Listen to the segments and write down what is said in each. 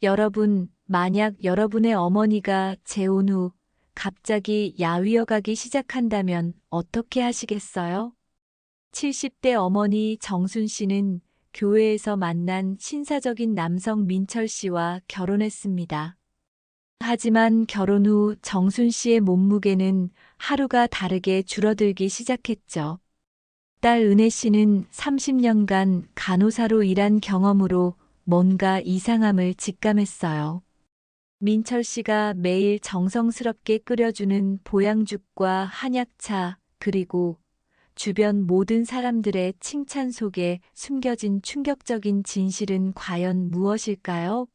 여러분, 만약 여러분의 어머니가 재혼 후 갑자기 야위어 가기 시작한다면 어떻게 하시겠어요? 70대 어머니 정순 씨는 교회에서 만난 신사적인 남성 민철 씨와 결혼했습니다. 하지만 결혼 후 정순 씨의 몸무게는 하루가 다르게 줄어들기 시작했죠. 딸 은혜 씨는 30년간 간호사로 일한 경험으로 뭔가 이상함을 직감했어요. 민철 씨가 매일 정성스럽게 끓여주는 보양죽과 한약차, 그리고 주변 모든 사람들의 칭찬 속에 숨겨진 충격적인 진실은 과연 무엇일까요?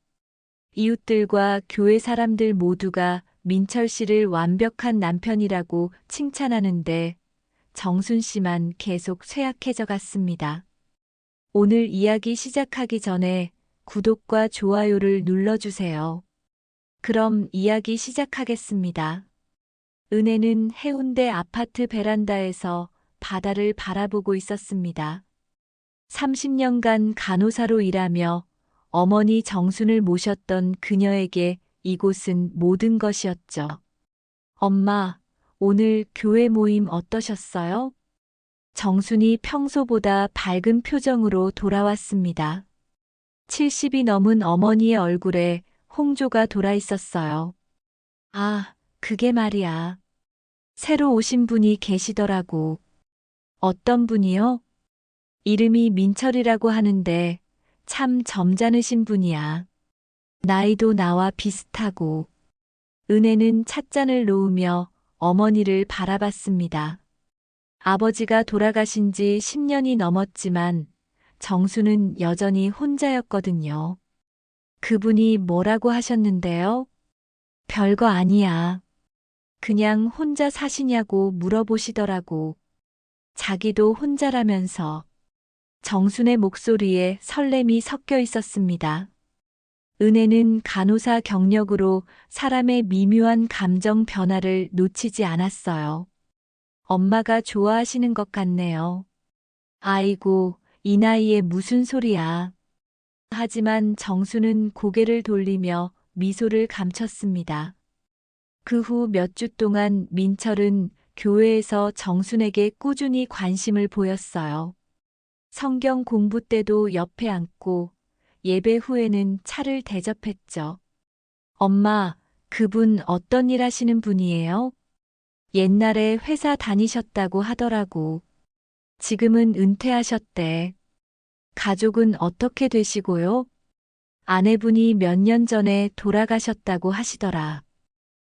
이웃들과 교회 사람들 모두가 민철 씨를 완벽한 남편이라고 칭찬하는데 정순 씨만 계속 쇠약해져 갔습니다. 오늘 이야기 시작하기 전에 구독과 좋아요를 눌러주세요. 그럼 이야기 시작하겠습니다. 은혜는 해운대 아파트 베란다에서 바다를 바라보고 있었습니다. 30년간 간호사로 일하며 어머니 정순을 모셨던 그녀에게 이곳은 모든 것이었죠. 엄마, 오늘 교회 모임 어떠셨어요? 정순이 평소보다 밝은 표정으로 돌아왔습니다. 70이 넘은 어머니의 얼굴에 홍조가 돌아 있었어요. 아, 그게 말이야. 새로 오신 분이 계시더라고. 어떤 분이요? 이름이 민철이라고 하는데 참 점잖으신 분이야. 나이도 나와 비슷하고. 은혜는 찻잔을 놓으며 어머니를 바라봤습니다. 아버지가 돌아가신 지 10년이 넘었지만 정수는 여전히 혼자였거든요. 그분이 뭐라고 하셨는데요? 별거 아니야. 그냥 혼자 사시냐고 물어보시더라고. 자기도 혼자라면서. 정순의 목소리에 설렘이 섞여 있었습니다. 은혜는 간호사 경력으로 사람의 미묘한 감정 변화를 놓치지 않았어요. 엄마가 좋아하시는 것 같네요. 아이고, 이 나이에 무슨 소리야. 하지만 정수는 고개를 돌리며 미소를 감췄습니다. 그 후 몇 주 동안 민철은 교회에서 정순에게 꾸준히 관심을 보였어요. 성경 공부 때도 옆에 앉고 예배 후에는 차를 대접했죠. 엄마, 그분 어떤 일 하시는 분이에요? 옛날에 회사 다니셨다고 하더라고. 지금은 은퇴하셨대. 가족은 어떻게 되시고요? 아내분이 몇 년 전에 돌아가셨다고 하시더라.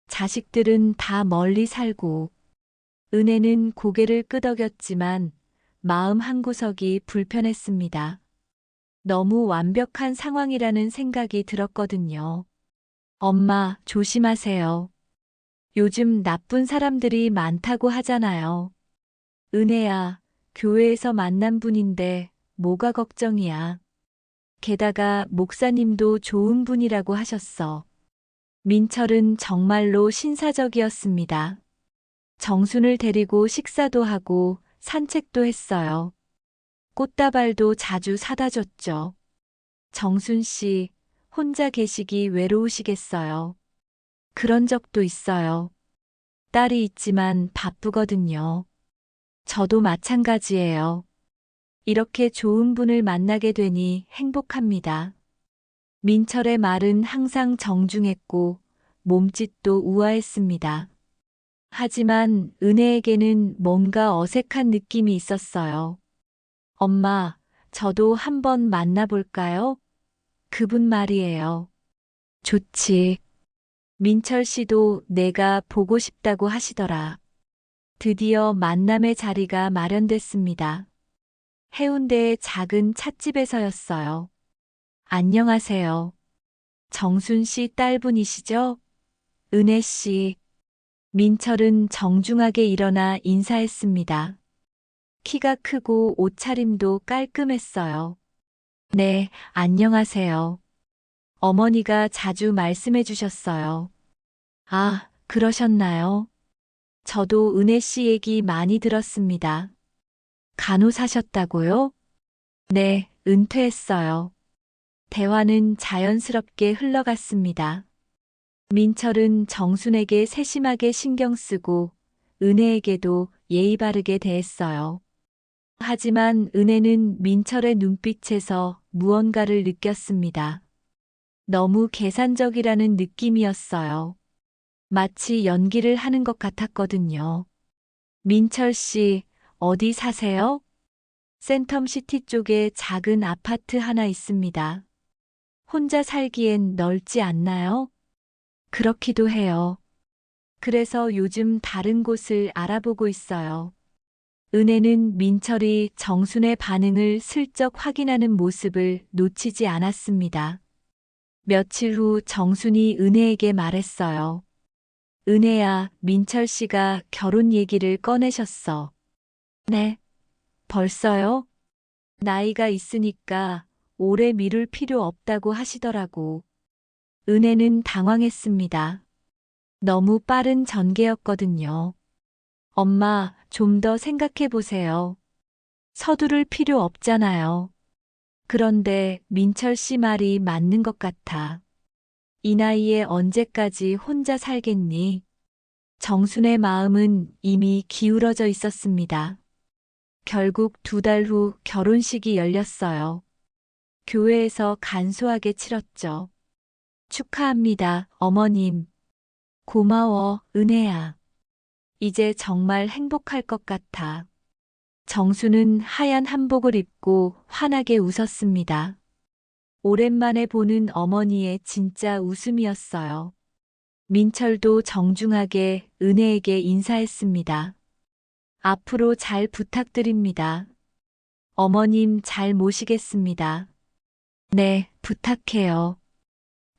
자식들은 다 멀리 살고. 은혜는 고개를 끄덕였지만 마음 한구석이 불편했습니다. 너무 완벽한 상황이라는 생각이 들었거든요. 엄마, 조심하세요. 요즘 나쁜 사람들이 많다고 하잖아요. 은혜야, 교회에서 만난 분인데 뭐가 걱정이야. 게다가 목사님도 좋은 분이라고 하셨어. 민철은 정말로 신사적이었습니다. 정순을 데리고 식사도 하고 산책도 했어요. 꽃다발도 자주 사다 줬죠. 정순 씨, 혼자 계시기 외로우시겠어요. 그런 적도 있어요. 딸이 있지만 바쁘거든요. 저도 마찬가지예요. 이렇게 좋은 분을 만나게 되니 행복합니다. 민철의 말은 항상 정중했고 몸짓도 우아했습니다. 하지만 은혜에게는 뭔가 어색한 느낌이 있었어요. 엄마, 저도 한번 만나볼까요? 그분 말이에요. 좋지. 민철 씨도 내가 보고 싶다고 하시더라. 드디어 만남의 자리가 마련됐습니다. 해운대의 작은 찻집에서였어요. 안녕하세요. 정순 씨 딸분이시죠? 은혜 씨. 민철은 정중하게 일어나 인사했습니다. 키가 크고 옷차림도 깔끔했어요. 네, 안녕하세요. 어머니가 자주 말씀해 주셨어요. 아, 그러셨나요? 저도 은혜 씨 얘기 많이 들었습니다. 간호사셨다고요? 네, 은퇴했어요. 대화는 자연스럽게 흘러갔습니다. 민철은 정순에게 세심하게 신경 쓰고 은혜에게도 예의 바르게 대했어요. 하지만 은혜는 민철의 눈빛에서 무언가를 느꼈습니다. 너무 계산적이라는 느낌이었어요. 마치 연기를 하는 것 같았거든요. 민철 씨, 어디 사세요? 센텀시티 쪽에 작은 아파트 하나 있습니다. 혼자 살기엔 넓지 않나요? 그렇기도 해요. 그래서 요즘 다른 곳을 알아보고 있어요. 은혜는 민철이 정순의 반응을 슬쩍 확인하는 모습을 놓치지 않았습니다. 며칠 후 정순이 은혜에게 말했어요. 은혜야, 민철 씨가 결혼 얘기를 꺼내셨어. 네, 벌써요? 나이가 있으니까 오래 미룰 필요 없다고 하시더라고. 은혜는 당황했습니다. 너무 빠른 전개였거든요. 엄마, 좀 더 생각해 보세요. 서두를 필요 없잖아요. 그런데 민철 씨 말이 맞는 것 같아. 이 나이에 언제까지 혼자 살겠니? 정순의 마음은 이미 기울어져 있었습니다. 결국 2달 후 결혼식이 열렸어요. 교회에서 간소하게 치렀죠. 축하합니다, 어머님. 고마워, 은혜야. 이제 정말 행복할 것 같아. 정수는 하얀 한복을 입고 환하게 웃었습니다. 오랜만에 보는 어머니의 진짜 웃음이었어요. 민철도 정중하게 은혜에게 인사했습니다. 앞으로 잘 부탁드립니다. 어머님 잘 모시겠습니다. 네, 부탁해요.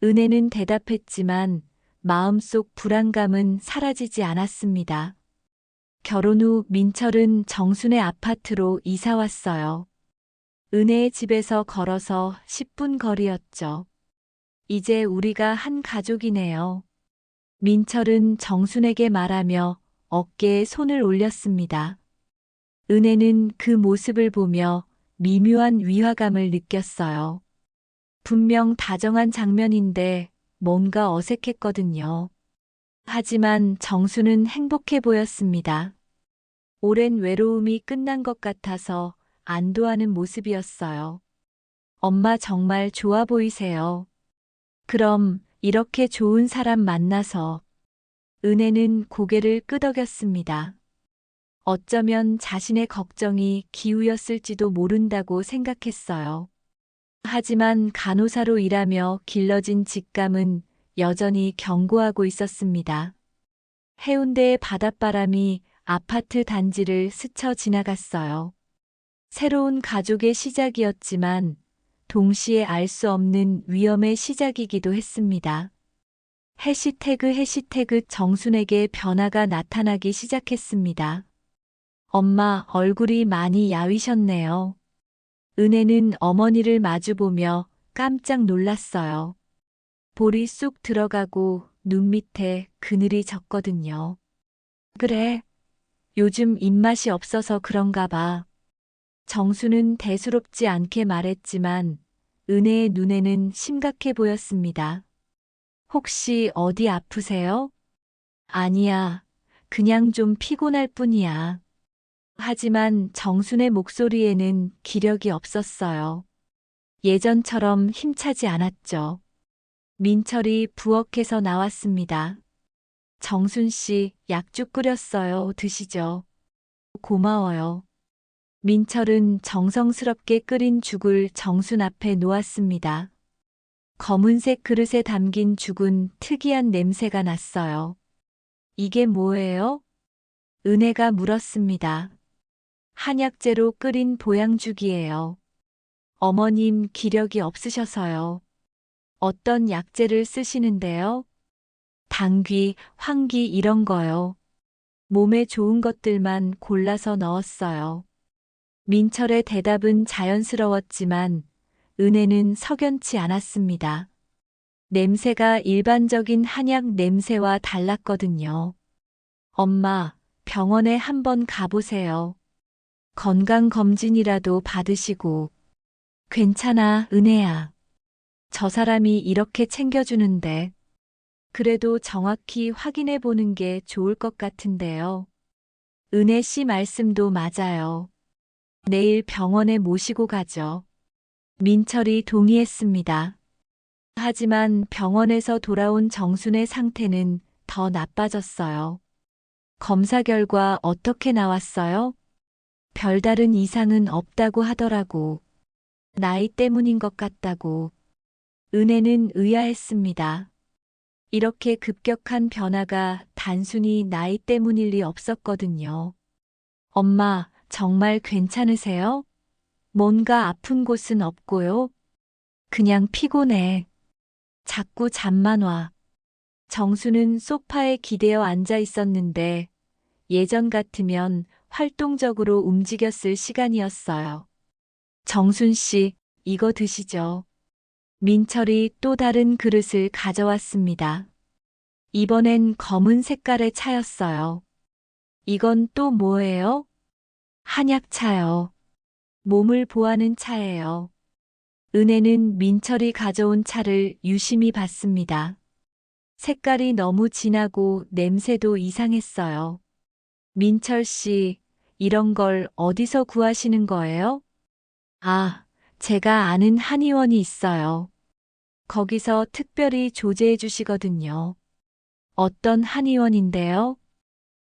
은혜는 대답했지만 마음속 불안감은 사라지지 않았습니다. 결혼 후 민철은 정순의 아파트로 이사 왔어요. 은혜의 집에서 걸어서 10분 거리였죠. 이제 우리가 한 가족이네요. 민철은 정순에게 말하며 어깨에 손을 올렸습니다. 은혜는 그 모습을 보며 미묘한 위화감을 느꼈어요. 분명 다정한 장면인데 뭔가 어색했거든요. 하지만 정수는 행복해 보였습니다. 오랜 외로움이 끝난 것 같아서 안도하는 모습이었어요. 엄마 정말 좋아 보이세요. 그럼 이렇게 좋은 사람 만나서 은혜는 고개를 끄덕였습니다. 어쩌면 자신의 걱정이 기우였을지도 모른다고 생각했어요. 하지만 간호사로 일하며 길러진 직감은 여전히 경고하고 있었습니다. 해운대의 바닷바람이 아파트 단지를 스쳐 지나갔어요. 새로운 가족의 시작이었지만 동시에 알 수 없는 위험의 시작이기도 했습니다. 해시태그 정순에게 변화가 나타나기 시작했습니다. 엄마 얼굴이 많이 야위셨네요. 은혜는 어머니를 마주보며 깜짝 놀랐어요. 볼이 쑥 들어가고 눈 밑에 그늘이 졌거든요. 그래, 요즘 입맛이 없어서 그런가 봐. 정수는 대수롭지 않게 말했지만 은혜의 눈에는 심각해 보였습니다. 혹시 어디 아프세요? 아니야, 그냥 좀 피곤할 뿐이야. 하지만 정순의 목소리에는 기력이 없었어요. 예전처럼 힘차지 않았죠. 민철이 부엌에서 나왔습니다. 정순 씨, 약죽 끓였어요. 드시죠. 고마워요. 민철은 정성스럽게 끓인 죽을 정순 앞에 놓았습니다. 검은색 그릇에 담긴 죽은 특이한 냄새가 났어요. 이게 뭐예요? 은혜가 물었습니다. 한약재로 끓인 보양죽이에요. 어머님 기력이 없으셔서요. 어떤 약재를 쓰시는데요? 당귀, 황기 이런 거요. 몸에 좋은 것들만 골라서 넣었어요. 민철의 대답은 자연스러웠지만 은혜는 석연치 않았습니다. 냄새가 일반적인 한약 냄새와 달랐거든요. 엄마, 병원에 한번 가보세요. 건강검진이라도 받으시고. 괜찮아, 은혜야. 저 사람이 이렇게 챙겨주는데 그래도 정확히 확인해 보는 게 좋을 것 같은데요. 은혜 씨 말씀도 맞아요. 내일 병원에 모시고 가죠. 민철이 동의했습니다. 하지만 병원에서 돌아온 정순의 상태는 더 나빠졌어요. 검사 결과 어떻게 나왔어요? 별다른 이상은 없다고 하더라고. 나이 때문인 것 같다고. 은혜는 의아했습니다. 이렇게 급격한 변화가 단순히 나이 때문일 리 없었거든요. 엄마, 정말 괜찮으세요? 뭔가 아픈 곳은 없고요. 그냥 피곤해. 자꾸 잠만 와. 정수는 소파에 기대어 앉아 있었는데 예전 같으면 활동적으로 움직였을 시간이었어요. 정순 씨, 이거 드시죠. 민철이 또 다른 그릇을 가져왔습니다. 이번엔 검은 색깔의 차였어요. 이건 또 뭐예요? 한약차요. 몸을 보하는 차예요. 은혜는 민철이 가져온 차를 유심히 봤습니다. 색깔이 너무 진하고 냄새도 이상했어요. 민철 씨, 이런 걸 어디서 구하시는 거예요? 아, 제가 아는 한의원이 있어요. 거기서 특별히 조제해 주시거든요. 어떤 한의원인데요?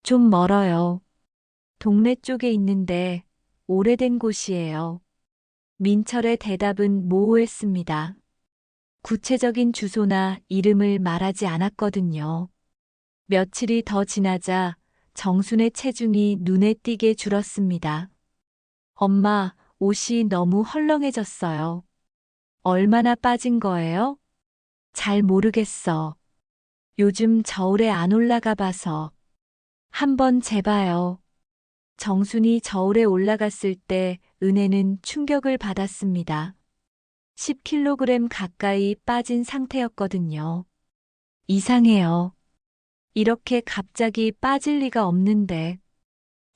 좀 멀어요. 동네 쪽에 있는데 오래된 곳이에요. 민철의 대답은 모호했습니다. 구체적인 주소나 이름을 말하지 않았거든요. 며칠이 더 지나자 정순의 체중이 눈에 띄게 줄었습니다. 엄마, 옷이 너무 헐렁해졌어요. 얼마나 빠진 거예요? 잘 모르겠어. 요즘 저울에 안 올라가 봐서. 한번 재봐요. 정순이 저울에 올라갔을 때 은혜는 충격을 받았습니다. 10kg 가까이 빠진 상태였거든요. 이상해요. 이렇게 갑자기 빠질 리가 없는데.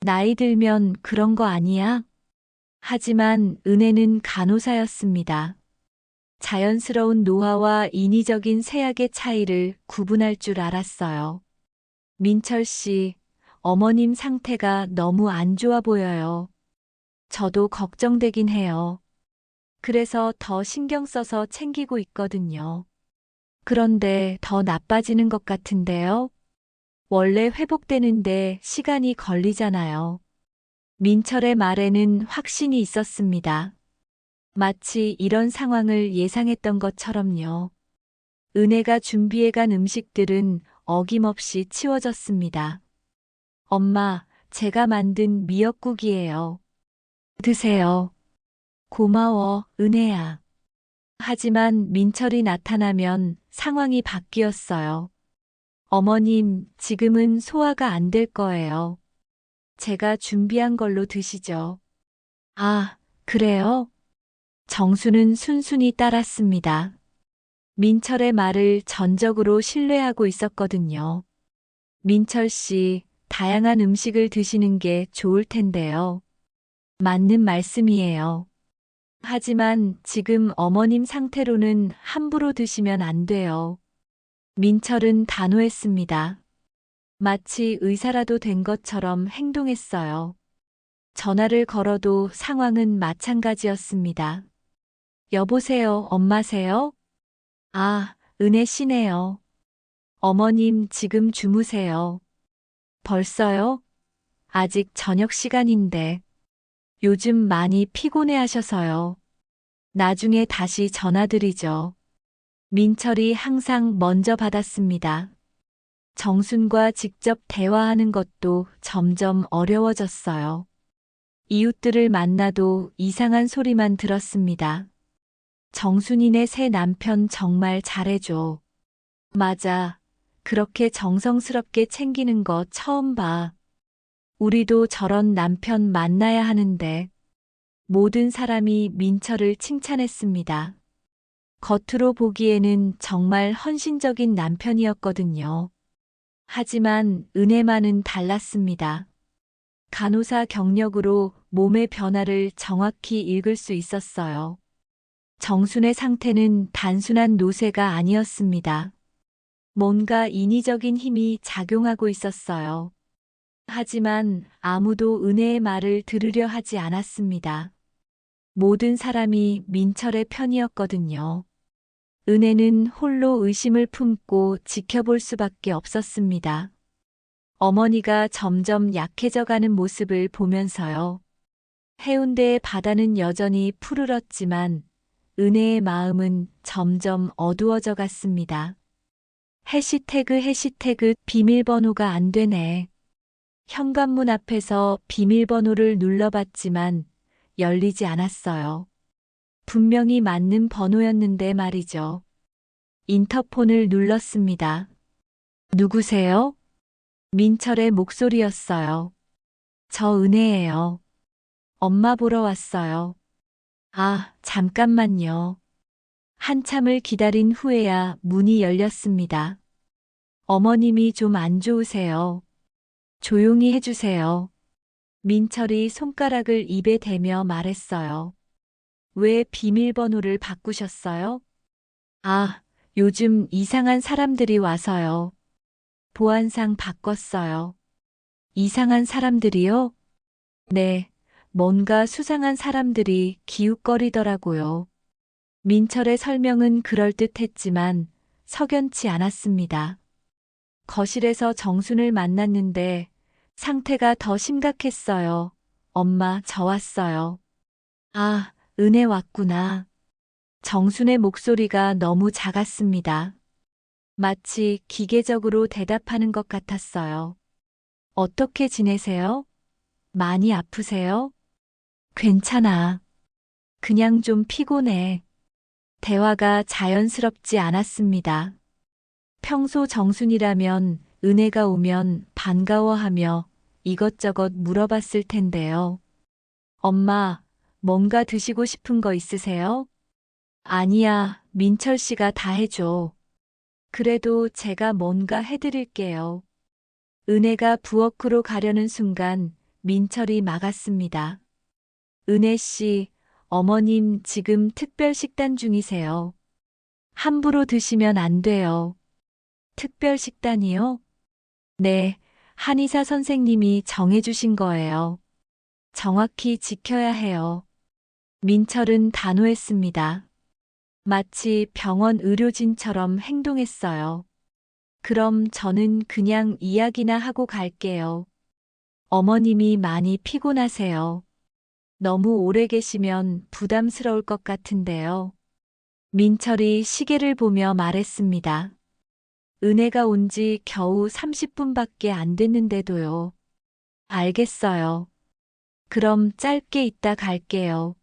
나이 들면 그런 거 아니야? 하지만 은혜는 간호사였습니다. 자연스러운 노화와 인위적인 세약의 차이를 구분할 줄 알았어요. 민철 씨, 어머님 상태가 너무 안 좋아 보여요. 저도 걱정되긴 해요. 그래서 더 신경 써서 챙기고 있거든요. 그런데 더 나빠지는 것 같은데요? 원래 회복되는데 시간이 걸리잖아요. 민철의 말에는 확신이 있었습니다. 마치 이런 상황을 예상했던 것처럼요. 은혜가 준비해간 음식들은 어김없이 치워졌습니다. 엄마, 제가 만든 미역국이에요. 드세요. 고마워, 은혜야. 하지만 민철이 나타나면 상황이 바뀌었어요. 어머님, 지금은 소화가 안 될 거예요. 제가 준비한 걸로 드시죠. 아, 그래요? 정수는 순순히 따랐습니다. 민철의 말을 전적으로 신뢰하고 있었거든요. 민철 씨, 다양한 음식을 드시는 게 좋을 텐데요. 맞는 말씀이에요. 하지만 지금 어머님 상태로는 함부로 드시면 안 돼요. 민철은 단호했습니다. 마치 의사라도 된 것처럼 행동했어요. 전화를 걸어도 상황은 마찬가지였습니다. 여보세요, 엄마세요? 아, 은혜 씨네요. 어머님 지금 주무세요. 벌써요? 아직 저녁 시간인데. 요즘 많이 피곤해 하셔서요. 나중에 다시 전화드리죠. 민철이 항상 먼저 받았습니다. 정순과 직접 대화하는 것도 점점 어려워졌어요. 이웃들을 만나도 이상한 소리만 들었습니다. 정순이네 새 남편 정말 잘해줘. 맞아. 그렇게 정성스럽게 챙기는 거 처음 봐. 우리도 저런 남편 만나야 하는데. 모든 사람이 민철을 칭찬했습니다. 겉으로 보기에는 정말 헌신적인 남편이었거든요. 하지만 은혜만은 달랐습니다. 간호사 경력으로 몸의 변화를 정확히 읽을 수 있었어요. 정순의 상태는 단순한 노쇠가 아니었습니다. 뭔가 인위적인 힘이 작용하고 있었어요. 하지만 아무도 은혜의 말을 들으려 하지 않았습니다. 모든 사람이 민철의 편이었거든요. 은혜는 홀로 의심을 품고 지켜볼 수밖에 없었습니다. 어머니가 점점 약해져 가는 모습을 보면서요. 해운대의 바다는 여전히 푸르렀지만 은혜의 마음은 점점 어두워져 갔습니다. 해시태그 비밀번호가 안 되네. 현관문 앞에서 비밀번호를 눌러봤지만 열리지 않았어요. 분명히 맞는 번호였는데 말이죠. 인터폰을 눌렀습니다. 누구세요? 민철의 목소리였어요. 저 은혜예요. 엄마 보러 왔어요. 아, 잠깐만요. 한참을 기다린 후에야 문이 열렸습니다. 어머님이 좀 안 좋으세요. 조용히 해주세요. 민철이 손가락을 입에 대며 말했어요. 왜 비밀번호를 바꾸셨어요? 아, 요즘 이상한 사람들이 와서요. 보안상 바꿨어요. 이상한 사람들이요? 네, 뭔가 수상한 사람들이 기웃거리더라고요. 민철의 설명은 그럴듯했지만 석연치 않았습니다. 거실에서 정순을 만났는데 상태가 더 심각했어요. 엄마, 저 왔어요. 아, 은혜 왔구나. 정순의 목소리가 너무 작았습니다. 마치 기계적으로 대답하는 것 같았어요. 어떻게 지내세요? 많이 아프세요? 괜찮아. 그냥 좀 피곤해. 대화가 자연스럽지 않았습니다. 평소 정순이라면 은혜가 오면 반가워하며 이것저것 물어봤을 텐데요. 엄마, 뭔가 드시고 싶은 거 있으세요? 아니야, 민철 씨가 다 해줘. 그래도 제가 뭔가 해드릴게요. 은혜가 부엌으로 가려는 순간 민철이 막았습니다. 은혜 씨, 어머님 지금 특별 식단 중이세요. 함부로 드시면 안 돼요. 특별 식단이요? 네, 한의사 선생님이 정해주신 거예요. 정확히 지켜야 해요. 민철은 단호했습니다. 마치 병원 의료진처럼 행동했어요. 그럼 저는 그냥 이야기나 하고 갈게요. 어머님이 많이 피곤하세요. 너무 오래 계시면 부담스러울 것 같은데요. 민철이 시계를 보며 말했습니다. 은혜가 온 지 겨우 30분밖에 안 됐는데도요. 알겠어요. 그럼 짧게 있다 갈게요.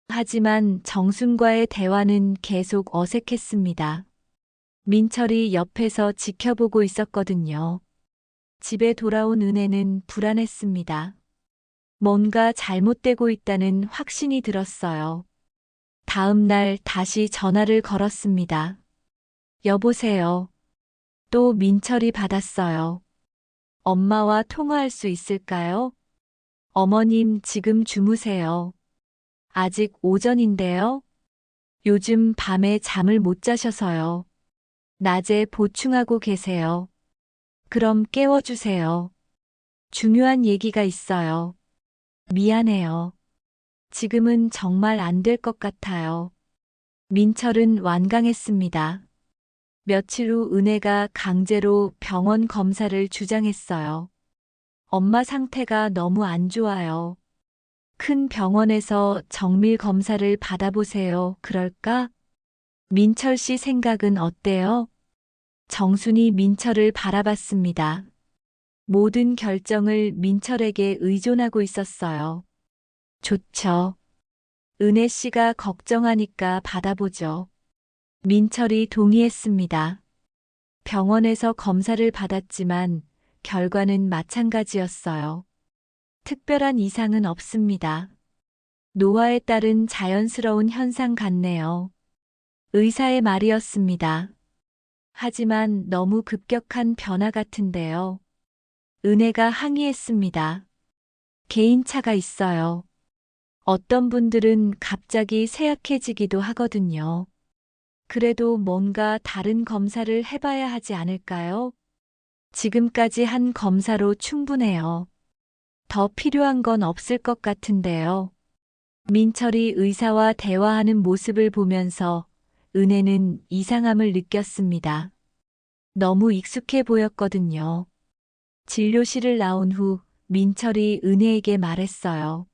하지만 정순과의 대화는 계속 어색했습니다. 민철이 옆에서 지켜보고 있었거든요. 집에 돌아온 은혜는 불안했습니다. 뭔가 잘못되고 있다는 확신이 들었어요. 다음 날 다시 전화를 걸었습니다. 여보세요. 또 민철이 받았어요. 엄마와 통화할 수 있을까요? 어머님 지금 주무세요. 아직 오전인데요. 요즘 밤에 잠을 못 자셔서요. 낮에 보충하고 계세요. 그럼 깨워주세요. 중요한 얘기가 있어요. 미안해요. 지금은 정말 안 될 것 같아요. 민철은 완강했습니다. 며칠 후 은혜가 강제로 병원 검사를 주장했어요. 엄마 상태가 너무 안 좋아요. 큰 병원에서 정밀 검사를 받아보세요. 그럴까? 민철 씨 생각은 어때요? 정순이 민철을 바라봤습니다. 모든 결정을 민철에게 의존하고 있었어요. 좋죠. 은혜 씨가 걱정하니까 받아보죠. 민철이 동의했습니다. 병원에서 검사를 받았지만 결과는 마찬가지였어요. 특별한 이상은 없습니다. 노화에 따른 자연스러운 현상 같네요. 의사의 말이었습니다. 하지만 너무 급격한 변화 같은데요. 은혜가 항의했습니다. 개인차가 있어요. 어떤 분들은 갑자기 쇠약해지기도 하거든요. 그래도 뭔가 다른 검사를 해봐야 하지 않을까요? 지금까지 한 검사로 충분해요. 더 필요한 건 없을 것 같은데요. 민철이 의사와 대화하는 모습을 보면서 은혜는 이상함을 느꼈습니다. 너무 익숙해 보였거든요. 진료실을 나온 후 민철이 은혜에게 말했어요.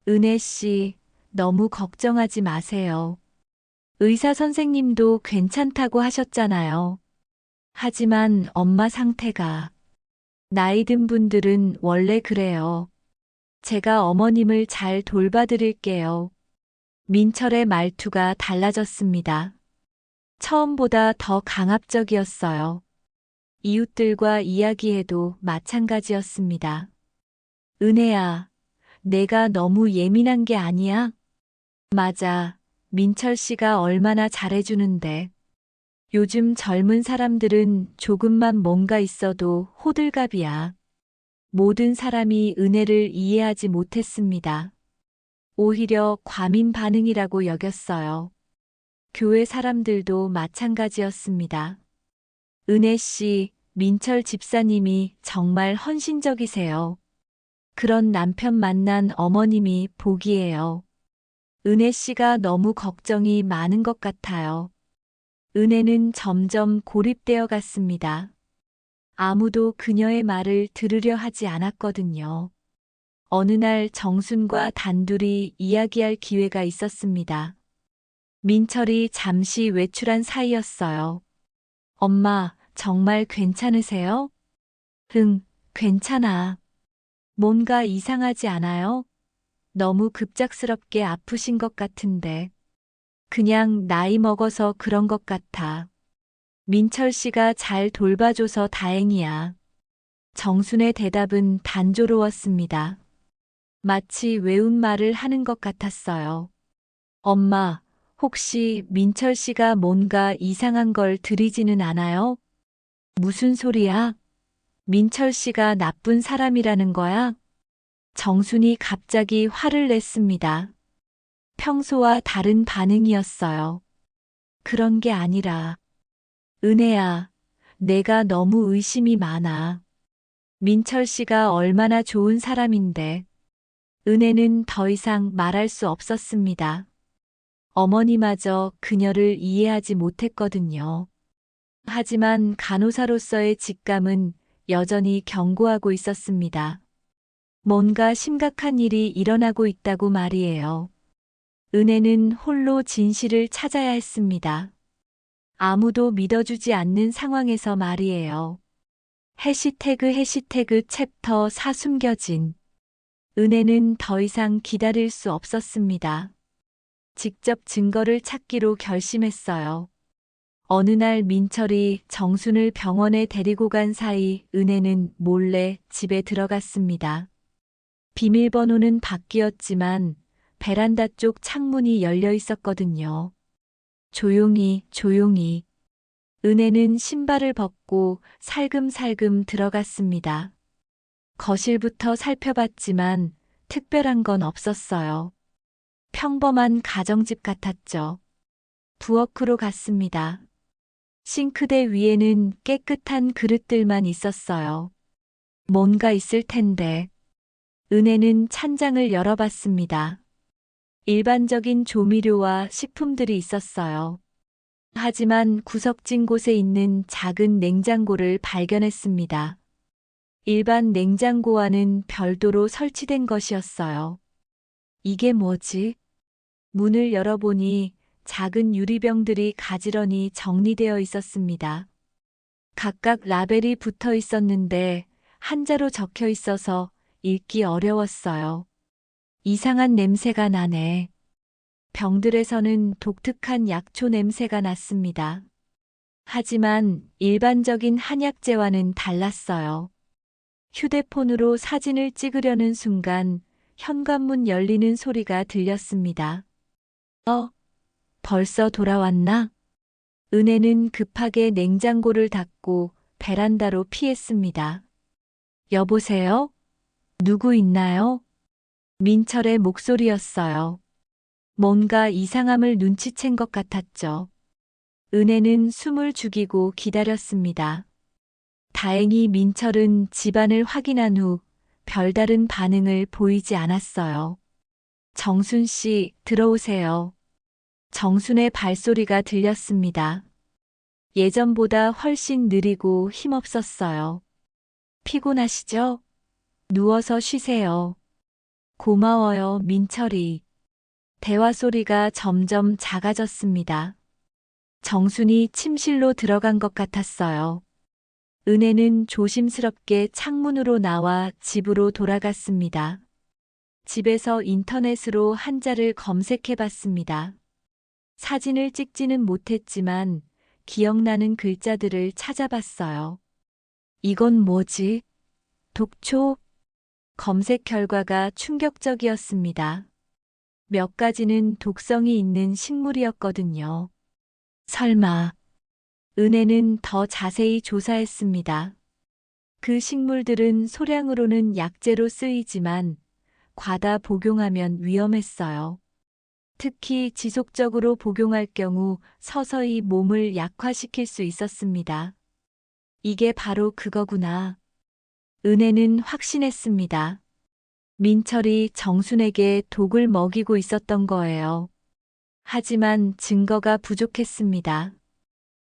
은혜 씨, 너무 걱정하지 마세요. 의사 선생님도 괜찮다고 하셨잖아요. 하지만 엄마 상태가 나이 든 분들은 원래 그래요. 제가 어머님을 잘 돌봐드릴게요. 민철의 말투가 달라졌습니다. 처음보다 더 강압적이었어요. 이웃들과 이야기해도 마찬가지였습니다. 은혜야, 내가 너무 예민한 게 아니야? 맞아. 민철 씨가 얼마나 잘해주는데. 요즘 젊은 사람들은 조금만 뭔가 있어도 호들갑이야. 모든 사람이 은혜를 이해하지 못했습니다. 오히려 과민 반응이라고 여겼어요. 교회 사람들도 마찬가지였습니다. 은혜 씨, 민철 집사님이 정말 헌신적이세요. 그런 남편 만난 어머님이 복이에요. 은혜 씨가 너무 걱정이 많은 것 같아요. 은혜는 점점 고립되어 갔습니다. 아무도 그녀의 말을 들으려 하지 않았거든요. 어느 날 정순과 단둘이 이야기할 기회가 있었습니다. 민철이 잠시 외출한 사이였어요. 엄마, 정말 괜찮으세요? 응, 괜찮아. 뭔가 이상하지 않아요? 너무 급작스럽게 아프신 것 같은데. 그냥 나이 먹어서 그런 것 같아. 민철 씨가 잘 돌봐줘서 다행이야. 정순의 대답은 단조로웠습니다. 마치 외운 말을 하는 것 같았어요. 엄마, 혹시 민철 씨가 뭔가 이상한 걸 들이지는 않아요? 무슨 소리야? 민철 씨가 나쁜 사람이라는 거야? 정순이 갑자기 화를 냈습니다. 평소와 다른 반응이었어요. 그런 게 아니라, 은혜야, 내가 너무 의심이 많아. 민철 씨가 얼마나 좋은 사람인데. 은혜는 더 이상 말할 수 없었습니다. 어머니마저 그녀를 이해하지 못했거든요. 하지만 간호사로서의 직감은 여전히 경고하고 있었습니다. 뭔가 심각한 일이 일어나고 있다고 말이에요. 은혜는 홀로 진실을 찾아야 했습니다. 아무도 믿어주지 않는 상황에서 말이에요. 해시태그 챕터 4 숨겨진. 은혜는 더 이상 기다릴 수 없었습니다. 직접 증거를 찾기로 결심했어요. 어느 날 민철이 정순을 병원에 데리고 간 사이 은혜는 몰래 집에 들어갔습니다. 비밀번호는 바뀌었지만 베란다 쪽 창문이 열려 있었거든요. 조용히. 은혜는 신발을 벗고 살금살금 들어갔습니다. 거실부터 살펴봤지만 특별한 건 없었어요. 평범한 가정집 같았죠. 부엌으로 갔습니다. 싱크대 위에는 깨끗한 그릇들만 있었어요. 뭔가 있을 텐데. 은혜는 찬장을 열어봤습니다. 일반적인 조미료와 식품들이 있었어요. 하지만 구석진 곳에 있는 작은 냉장고를 발견했습니다. 일반 냉장고와는 별도로 설치된 것이었어요. 이게 뭐지? 문을 열어보니 작은 유리병들이 가지런히 정리되어 있었습니다. 각각 라벨이 붙어 있었는데 한자로 적혀 있어서 읽기 어려웠어요. 이상한 냄새가 나네. 병들에서는 독특한 약초 냄새가 났습니다. 하지만 일반적인 한약재와는 달랐어요. 휴대폰으로 사진을 찍으려는 순간 현관문 열리는 소리가 들렸습니다. 벌써 돌아왔나? 은혜는 급하게 냉장고를 닫고 베란다로 피했습니다. 여보세요? 누구 있나요? 민철의 목소리였어요. 뭔가 이상함을 눈치챈 것 같았죠. 은혜는 숨을 죽이고 기다렸습니다. 다행히 민철은 집안을 확인한 후 별다른 반응을 보이지 않았어요. 정순 씨, 들어오세요. 정순의 발소리가 들렸습니다. 예전보다 훨씬 느리고 힘없었어요. 피곤하시죠? 누워서 쉬세요. 고마워요, 민철이. 대화 소리가 점점 작아졌습니다. 정순이 침실로 들어간 것 같았어요. 은혜는 조심스럽게 창문으로 나와 집으로 돌아갔습니다. 집에서 인터넷으로 한자를 검색해 봤습니다. 사진을 찍지는 못했지만 기억나는 글자들을 찾아봤어요. 이건 뭐지? 독초? 검색 결과가 충격적이었습니다. 몇 가지는 독성이 있는 식물이었거든요. 설마. 은혜는 더 자세히 조사했습니다. 그 식물들은 소량으로는 약재로 쓰이지만 과다 복용하면 위험했어요. 특히 지속적으로 복용할 경우 서서히 몸을 약화시킬 수 있었습니다. 이게 바로 그거구나. 은혜는 확신했습니다. 민철이 정순에게 독을 먹이고 있었던 거예요. 하지만 증거가 부족했습니다.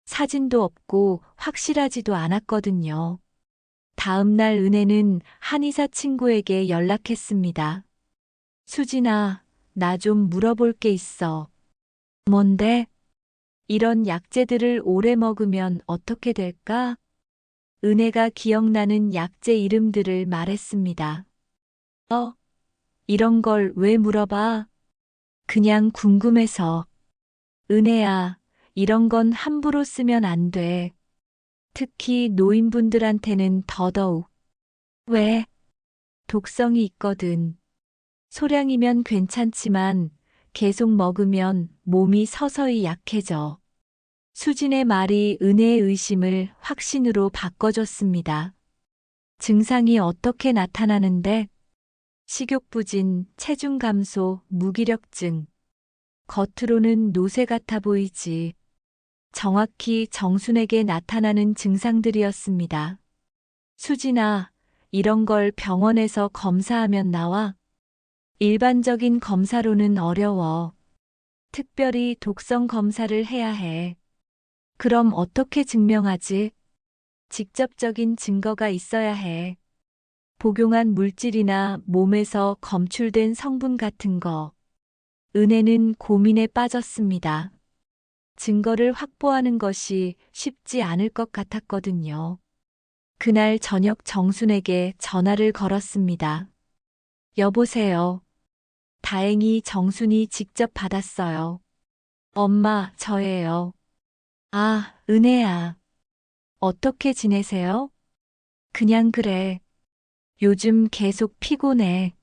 사진도 없고 확실하지도 않았거든요. 다음 날 은혜는 한의사 친구에게 연락했습니다. 수진아, 나 좀 물어볼 게 있어. 뭔데? 이런 약재들을 오래 먹으면 어떻게 될까? 은혜가 기억나는 약재 이름들을 말했습니다. 이런 걸 왜 물어봐? 그냥 궁금해서. 은혜야, 이런 건 함부로 쓰면 안 돼. 특히 노인분들한테는 더더욱. 왜? 독성이 있거든. 소량이면 괜찮지만 계속 먹으면 몸이 서서히 약해져. 수진의 말이 은혜의 의심을 확신으로 바꿔줬습니다. 증상이 어떻게 나타나는데? 식욕부진, 체중 감소, 무기력증. 겉으로는 노쇠 같아 보이지. 정확히 정순에게 나타나는 증상들이었습니다. 수진아, 이런 걸 병원에서 검사하면 나와? 일반적인 검사로는 어려워. 특별히 독성 검사를 해야 해. 그럼 어떻게 증명하지? 직접적인 증거가 있어야 해. 복용한 물질이나 몸에서 검출된 성분 같은 거. 은혜는 고민에 빠졌습니다. 증거를 확보하는 것이 쉽지 않을 것 같았거든요. 그날 저녁 정순에게 전화를 걸었습니다. 여보세요. 다행히 정순이 직접 받았어요. 엄마, 저예요. 아, 은혜야. 어떻게 지내세요? 그냥 그래. 요즘 계속 피곤해.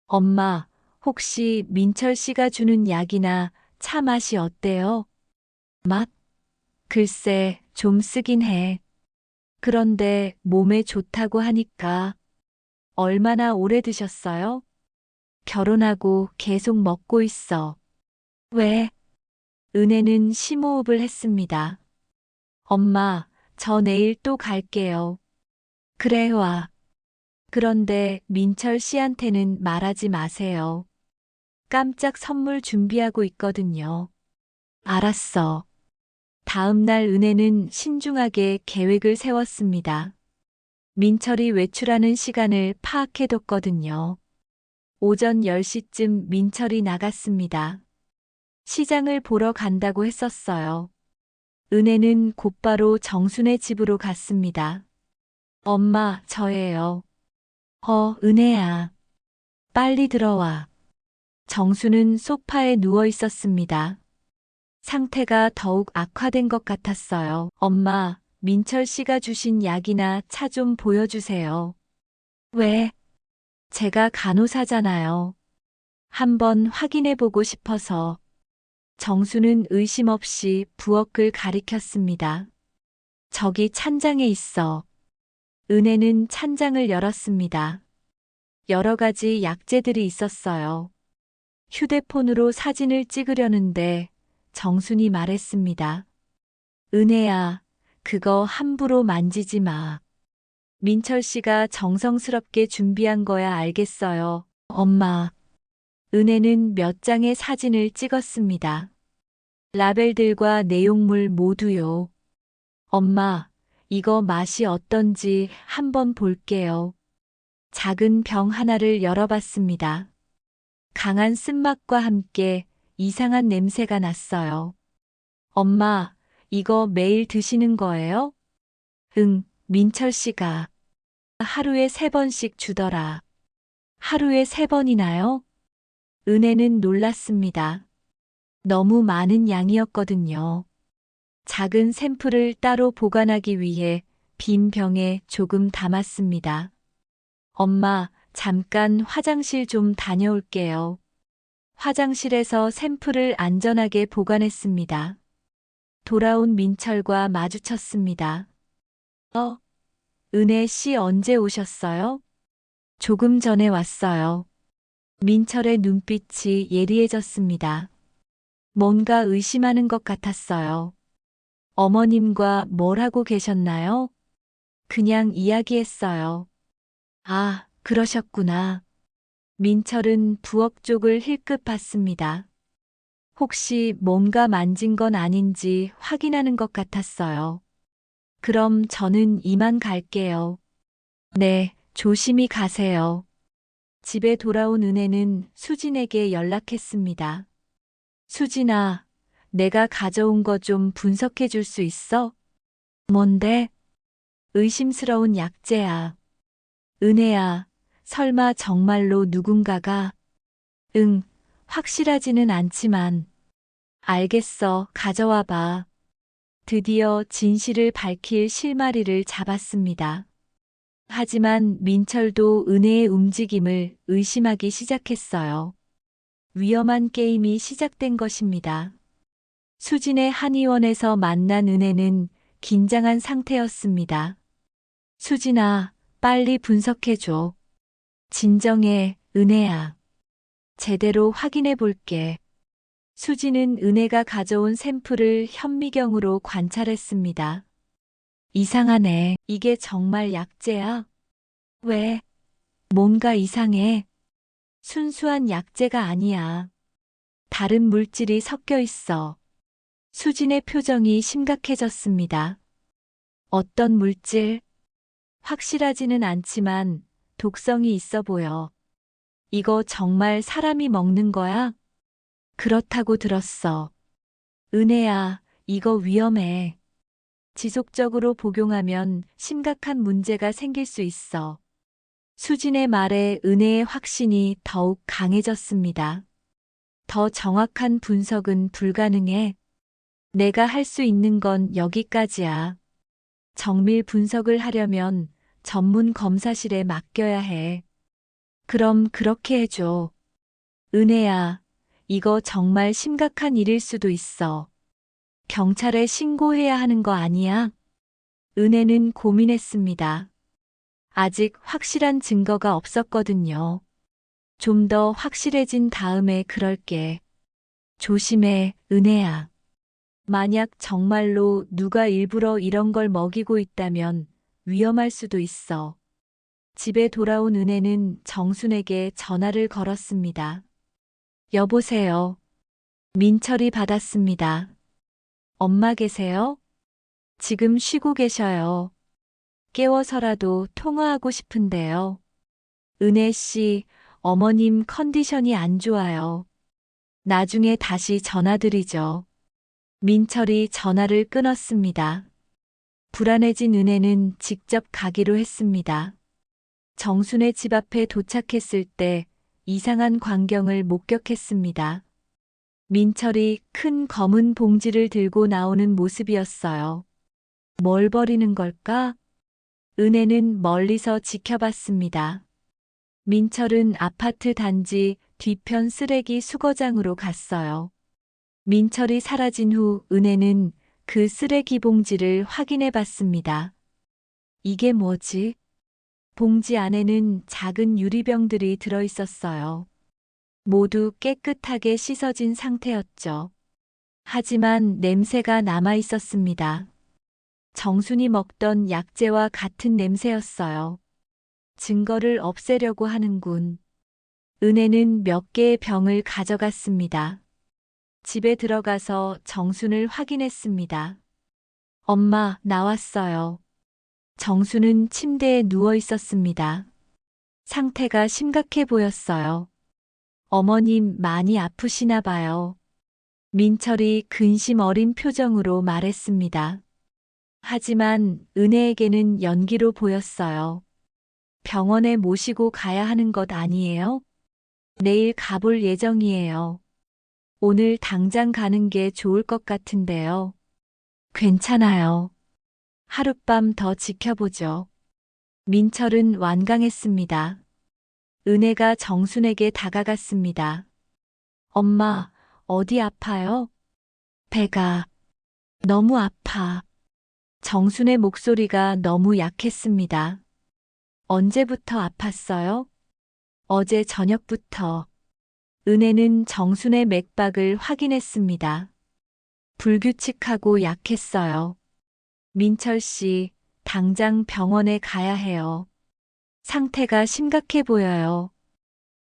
엄마, 혹시 민철 씨가 주는 약이나 차 맛이 어때요? 맛? 글쎄, 좀 쓰긴 해. 그런데 몸에 좋다고 하니까. 얼마나 오래 드셨어요? 결혼하고 계속 먹고 있어. 왜? 은혜는 심호흡을 했습니다. 엄마, 저 내일 또 갈게요. 그래, 와. 그런데 민철 씨한테는 말하지 마세요. 깜짝 선물 준비하고 있거든요. 알았어. 다음 날 은혜는 신중하게 계획을 세웠습니다. 민철이 외출하는 시간을 파악해뒀거든요. 오전 10시쯤 민철이 나갔습니다. 시장을 보러 간다고 했었어요. 은혜는 곧바로 정순의 집으로 갔습니다. 엄마, 저예요. 은혜야. 빨리 들어와. 정수는 소파에 누워 있었습니다. 상태가 더욱 악화된 것 같았어요. 엄마, 민철 씨가 주신 약이나 차 좀 보여주세요. 왜? 제가 간호사잖아요. 한번 확인해 보고 싶어서. 정수는 의심 없이 부엌을 가리켰습니다. 저기 찬장에 있어. 은혜는 찬장을 열었습니다. 여러 가지 약재들이 있었어요. 휴대폰으로 사진을 찍으려는데 정순이 말했습니다. 은혜야, 그거 함부로 만지지 마. 민철 씨가 정성스럽게 준비한 거야 알겠어요. 엄마. 은혜는 몇 장의 사진을 찍었습니다. 라벨들과 내용물 모두요. 엄마, 이거 맛이 어떤지 한번 볼게요. 작은 병 하나를 열어봤습니다. 강한 쓴맛과 함께 이상한 냄새가 났어요. 엄마, 이거 매일 드시는 거예요? 응, 민철 씨가 하루에 3번씩 주더라. 하루에 3번이나요? 은혜는 놀랐습니다. 너무 많은 양이었거든요. 작은 샘플을 따로 보관하기 위해 빈 병에 조금 담았습니다. 엄마, 잠깐 화장실 좀 다녀올게요. 화장실에서 샘플을 안전하게 보관했습니다. 돌아온 민철과 마주쳤습니다. 은혜 씨 언제 오셨어요? 조금 전에 왔어요. 민철의 눈빛이 예리해졌습니다. 뭔가 의심하는 것 같았어요. 어머님과 뭘 하고 계셨나요? 그냥 이야기했어요. 아, 그러셨구나. 민철은 부엌 쪽을 힐끗 봤습니다. 혹시 뭔가 만진 건 아닌지 확인하는 것 같았어요. 그럼 저는 이만 갈게요. 네, 조심히 가세요. 집에 돌아온 은혜는 수진에게 연락했습니다. 수진아, 내가 가져온 거 좀 분석해 줄 수 있어? 뭔데? 의심스러운 약재야. 은혜야, 설마 정말로 누군가가? 응, 확실하지는 않지만. 알겠어, 가져와 봐. 드디어 진실을 밝힐 실마리를 잡았습니다. 하지만 민철도 은혜의 움직임을 의심하기 시작했어요. 위험한 게임이 시작된 것입니다. 수진의 한의원에서 만난 은혜는 긴장한 상태였습니다. 수진아, 빨리 분석해줘. 진정해, 은혜야. 제대로 확인해 볼게. 수진은 은혜가 가져온 샘플을 현미경으로 관찰했습니다. 이상하네. 이게 정말 약재야? 왜? 뭔가 이상해. 순수한 약재가 아니야. 다른 물질이 섞여 있어. 수진의 표정이 심각해졌습니다. 어떤 물질? 확실하지는 않지만 독성이 있어 보여. 이거 정말 사람이 먹는 거야? 그렇다고 들었어. 은혜야, 이거 위험해. 지속적으로 복용하면 심각한 문제가 생길 수 있어. 수진의 말에 은혜의 확신이 더욱 강해졌습니다. 더 정확한 분석은 불가능해. 내가 할 수 있는 건 여기까지야. 정밀 분석을 하려면 전문 검사실에 맡겨야 해. 그럼 그렇게 해줘. 은혜야, 이거 정말 심각한 일일 수도 있어. 경찰에 신고해야 하는 거 아니야? 은혜는 고민했습니다. 아직 확실한 증거가 없었거든요. 좀 더 확실해진 다음에 그럴게. 조심해, 은혜야. 만약 정말로 누가 일부러 이런 걸 먹이고 있다면 위험할 수도 있어. 집에 돌아온 은혜는 정순에게 전화를 걸었습니다. 여보세요. 민철이 받았습니다. 엄마 계세요? 지금 쉬고 계셔요. 깨워서라도 통화하고 싶은데요. 은혜 씨, 어머님 컨디션이 안 좋아요. 나중에 다시 전화드리죠. 민철이 전화를 끊었습니다. 불안해진 은혜는 직접 가기로 했습니다. 정순의 집 앞에 도착했을 때 이상한 광경을 목격했습니다. 민철이 큰 검은 봉지를 들고 나오는 모습이었어요. 뭘 버리는 걸까? 은혜는 멀리서 지켜봤습니다. 민철은 아파트 단지 뒤편 쓰레기 수거장으로 갔어요. 민철이 사라진 후 은혜는 그 쓰레기 봉지를 확인해 봤습니다. 이게 뭐지? 봉지 안에는 작은 유리병들이 들어 있었어요. 모두 깨끗하게 씻어진 상태였죠. 하지만 냄새가 남아 있었습니다. 정순이 먹던 약재와 같은 냄새였어요. 증거를 없애려고 하는군. 은혜는 몇 개의 병을 가져갔습니다. 집에 들어가서 정순을 확인했습니다. 엄마, 나왔어요. 정순은 침대에 누워 있었습니다. 상태가 심각해 보였어요. 어머님 많이 아프시나 봐요. 민철이 근심 어린 표정으로 말했습니다. 하지만 은혜에게는 연기로 보였어요. 병원에 모시고 가야 하는 것 아니에요? 내일 가볼 예정이에요. 오늘 당장 가는 게 좋을 것 같은데요. 괜찮아요. 하룻밤 더 지켜보죠. 민철은 완강했습니다. 은혜가 정순에게 다가갔습니다. 엄마, 어디 아파요? 배가 너무 아파. 정순의 목소리가 너무 약했습니다. 언제부터 아팠어요? 어제 저녁부터. 은혜는 정순의 맥박을 확인했습니다. 불규칙하고 약했어요. 민철 씨, 당장 병원에 가야 해요. 상태가 심각해 보여요.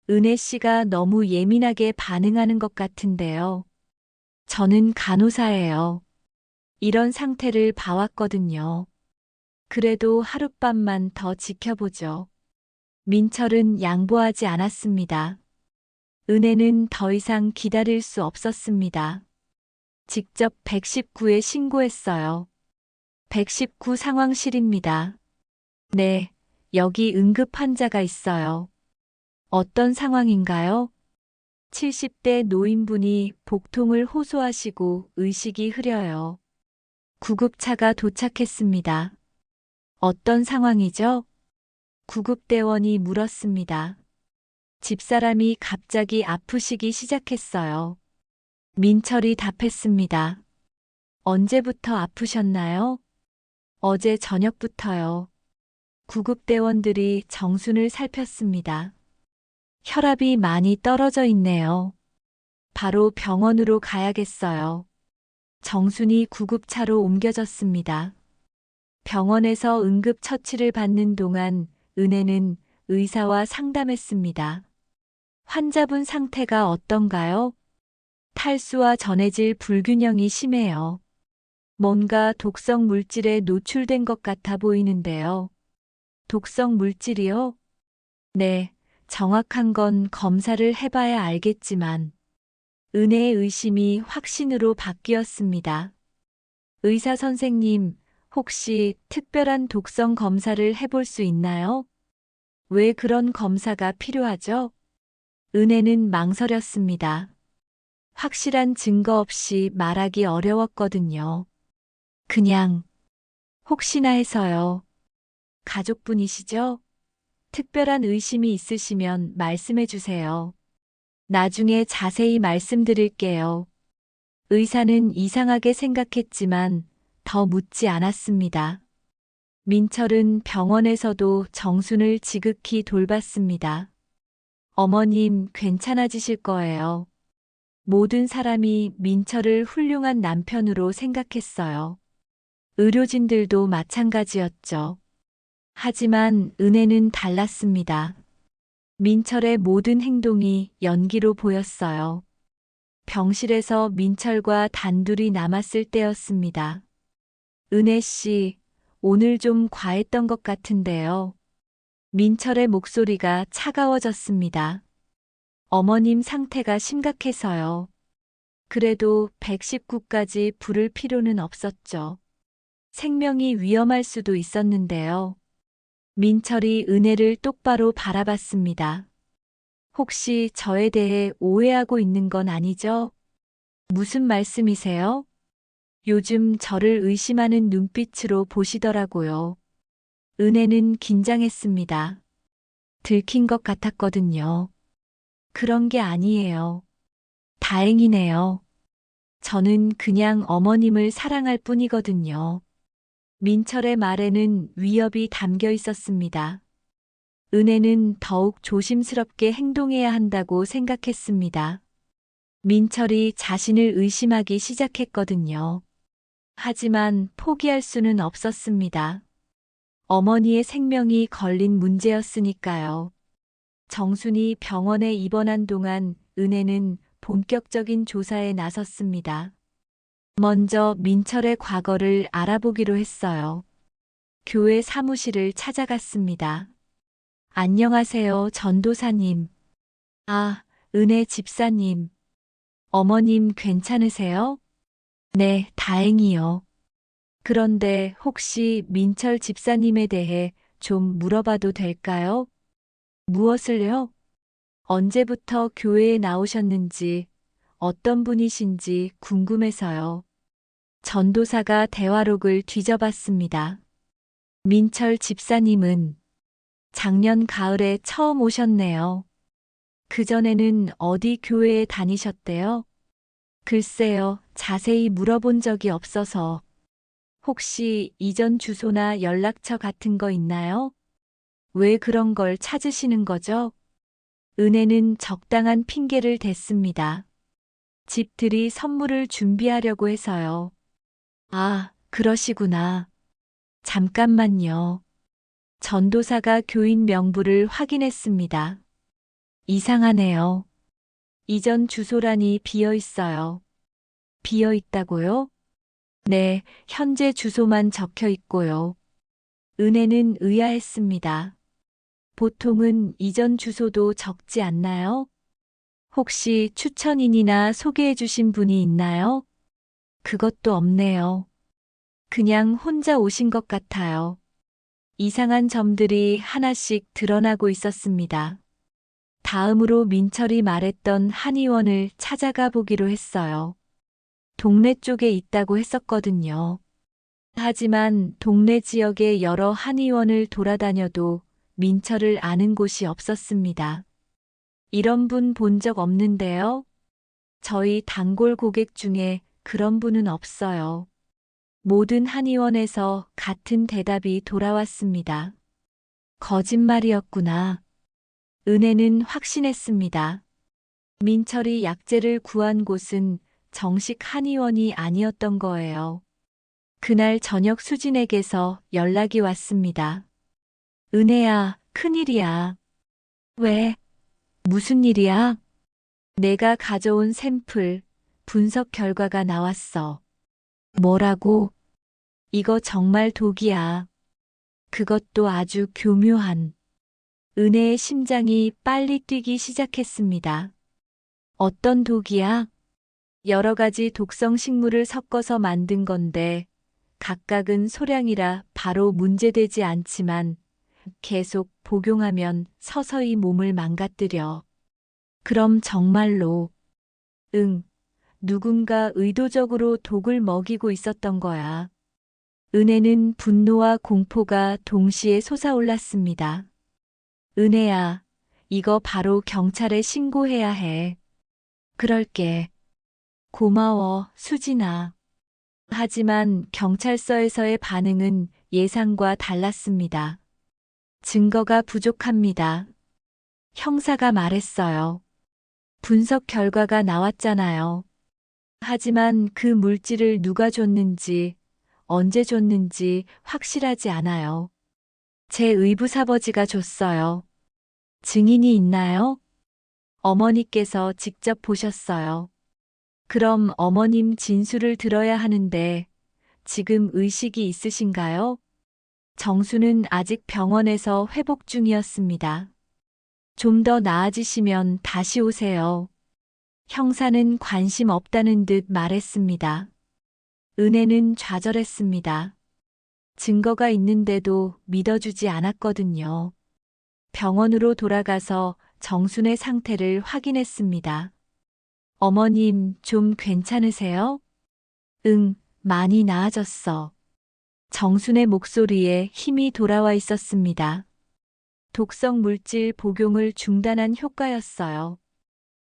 은혜 씨가 너무 예민하게 반응하는 것 같은데요. 저는 간호사예요. 이런 상태를 봐왔거든요. 그래도 하룻밤만 더 지켜보죠. 민철은 양보하지 않았습니다. 은혜는 더 이상 기다릴 수 없었습니다. 직접 119에 신고했어요. 119 상황실입니다. 네, 여기 응급 환자가 있어요. 어떤 상황인가요? 70대 노인분이 복통을 호소하시고 의식이 흐려요. 구급차가 도착했습니다. 어떤 상황이죠? 구급대원이 물었습니다. 집사람이 갑자기 아프시기 시작했어요. 민철이 답했습니다. 언제부터 아프셨나요? 어제 저녁부터요. 구급대원들이 정순을 살폈습니다. 혈압이 많이 떨어져 있네요. 바로 병원으로 가야겠어요. 정순이 구급차로 옮겨졌습니다. 병원에서 응급처치를 받는 동안 은혜는 의사와 상담했습니다. 환자분 상태가 어떤가요? 탈수와 전해질 불균형이 심해요. 뭔가 독성 물질에 노출된 것 같아 보이는데요. 독성 물질이요? 네, 정확한 건 검사를 해봐야 알겠지만, 은혜의 의심이 확신으로 바뀌었습니다. 의사 선생님, 혹시 특별한 독성 검사를 해볼 수 있나요? 왜 그런 검사가 필요하죠? 은혜는 망설였습니다. 확실한 증거 없이 말하기 어려웠거든요. 그냥, 혹시나 해서요. 가족분이시죠? 특별한 의심이 있으시면 말씀해 주세요. 나중에 자세히 말씀드릴게요. 의사는 이상하게 생각했지만 더 묻지 않았습니다. 민철은 병원에서도 정순을 지극히 돌봤습니다. 어머님 괜찮아지실 거예요. 모든 사람이 민철을 훌륭한 남편으로 생각했어요. 의료진들도 마찬가지였죠. 하지만 은혜는 달랐습니다. 민철의 모든 행동이 연기로 보였어요. 병실에서 민철과 단둘이 남았을 때였습니다. 은혜 씨, 오늘 좀 과했던 것 같은데요. 민철의 목소리가 차가워졌습니다. 어머님 상태가 심각해서요. 그래도 119까지 부를 필요는 없었죠. 생명이 위험할 수도 있었는데요. 민철이 은혜를 똑바로 바라봤습니다. 혹시 저에 대해 오해하고 있는 건 아니죠? 무슨 말씀이세요? 요즘 저를 의심하는 눈빛으로 보시더라고요. 은혜는 긴장했습니다. 들킨 것 같았거든요. 그런 게 아니에요. 다행이네요. 저는 그냥 어머님을 사랑할 뿐이거든요. 민철의 말에는 위협이 담겨 있었습니다. 은혜는 더욱 조심스럽게 행동해야 한다고 생각했습니다. 민철이 자신을 의심하기 시작했거든요. 하지만 포기할 수는 없었습니다. 어머니의 생명이 걸린 문제였으니까요. 정순이 병원에 입원한 동안 은혜는 본격적인 조사에 나섰습니다. 먼저 민철의 과거를 알아보기로 했어요. 교회 사무실을 찾아갔습니다. 안녕하세요, 전도사님. 아, 은혜 집사님. 어머님 괜찮으세요? 네, 다행이요. 그런데 혹시 민철 집사님에 대해 좀 물어봐도 될까요? 무엇을요? 언제부터 교회에 나오셨는지, 어떤 분이신지 궁금해서요. 전도사가 대화록을 뒤져봤습니다. 민철 집사님은 작년 가을에 처음 오셨네요. 그전에는 어디 교회에 다니셨대요? 글쎄요, 자세히 물어본 적이 없어서. 혹시 이전 주소나 연락처 같은 거 있나요? 왜 그런 걸 찾으시는 거죠? 은혜는 적당한 핑계를 댔습니다. 집들이 선물을 준비하려고 해서요. 아, 그러시구나. 잠깐만요. 전도사가 교인 명부를 확인했습니다. 이상하네요. 이전 주소란이 비어 있어요. 비어 있다고요? 네, 현재 주소만 적혀 있고요. 은혜는 의아했습니다. 보통은 이전 주소도 적지 않나요? 혹시 추천인이나 소개해 주신 분이 있나요? 그것도 없네요. 그냥 혼자 오신 것 같아요. 이상한 점들이 하나씩 드러나고 있었습니다. 다음으로 민철이 말했던 한의원을 찾아가 보기로 했어요. 동네 쪽에 있다고 했었거든요. 하지만 동네 지역의 여러 한의원을 돌아다녀도 민철을 아는 곳이 없었습니다. 이런 분 본 적 없는데요? 저희 단골 고객 중에 그런 분은 없어요. 모든 한의원에서 같은 대답이 돌아왔습니다. 거짓말이었구나. 은혜는 확신했습니다. 민철이 약재를 구한 곳은 정식 한의원이 아니었던 거예요. 그날 저녁 수진에게서 연락이 왔습니다. 은혜야, 큰일이야. 왜? 무슨 일이야? 내가 가져온 샘플, 분석 결과가 나왔어. 뭐라고? 이거 정말 독이야. 그것도 아주 교묘한. 은혜의 심장이 빨리 뛰기 시작했습니다. 어떤 독이야? 여러 가지 독성 식물을 섞어서 만든 건데, 각각은 소량이라 바로 문제되지 않지만, 계속 복용하면 서서히 몸을 망가뜨려. 그럼 정말로, 응, 누군가 의도적으로 독을 먹이고 있었던 거야. 은혜는 분노와 공포가 동시에 솟아올랐습니다. 은혜야, 이거 바로 경찰에 신고해야 해. 그럴게. 고마워, 수진아. 하지만 경찰서에서의 반응은 예상과 달랐습니다. 증거가 부족합니다. 형사가 말했어요. 분석 결과가 나왔잖아요. 하지만 그 물질을 누가 줬는지, 언제 줬는지 확실하지 않아요. 제 의붓아버지가 줬어요. 증인이 있나요? 어머니께서 직접 보셨어요. 그럼 어머님 진술을 들어야 하는데 지금 의식이 있으신가요? 정수는 아직 병원에서 회복 중이었습니다. 좀 더 나아지시면 다시 오세요. 형사는 관심 없다는 듯 말했습니다. 은혜는 좌절했습니다. 증거가 있는데도 믿어주지 않았거든요. 병원으로 돌아가서 정순의 상태를 확인했습니다. 어머님, 좀 괜찮으세요? 응, 많이 나아졌어. 정순의 목소리에 힘이 돌아와 있었습니다. 독성 물질 복용을 중단한 효과였어요.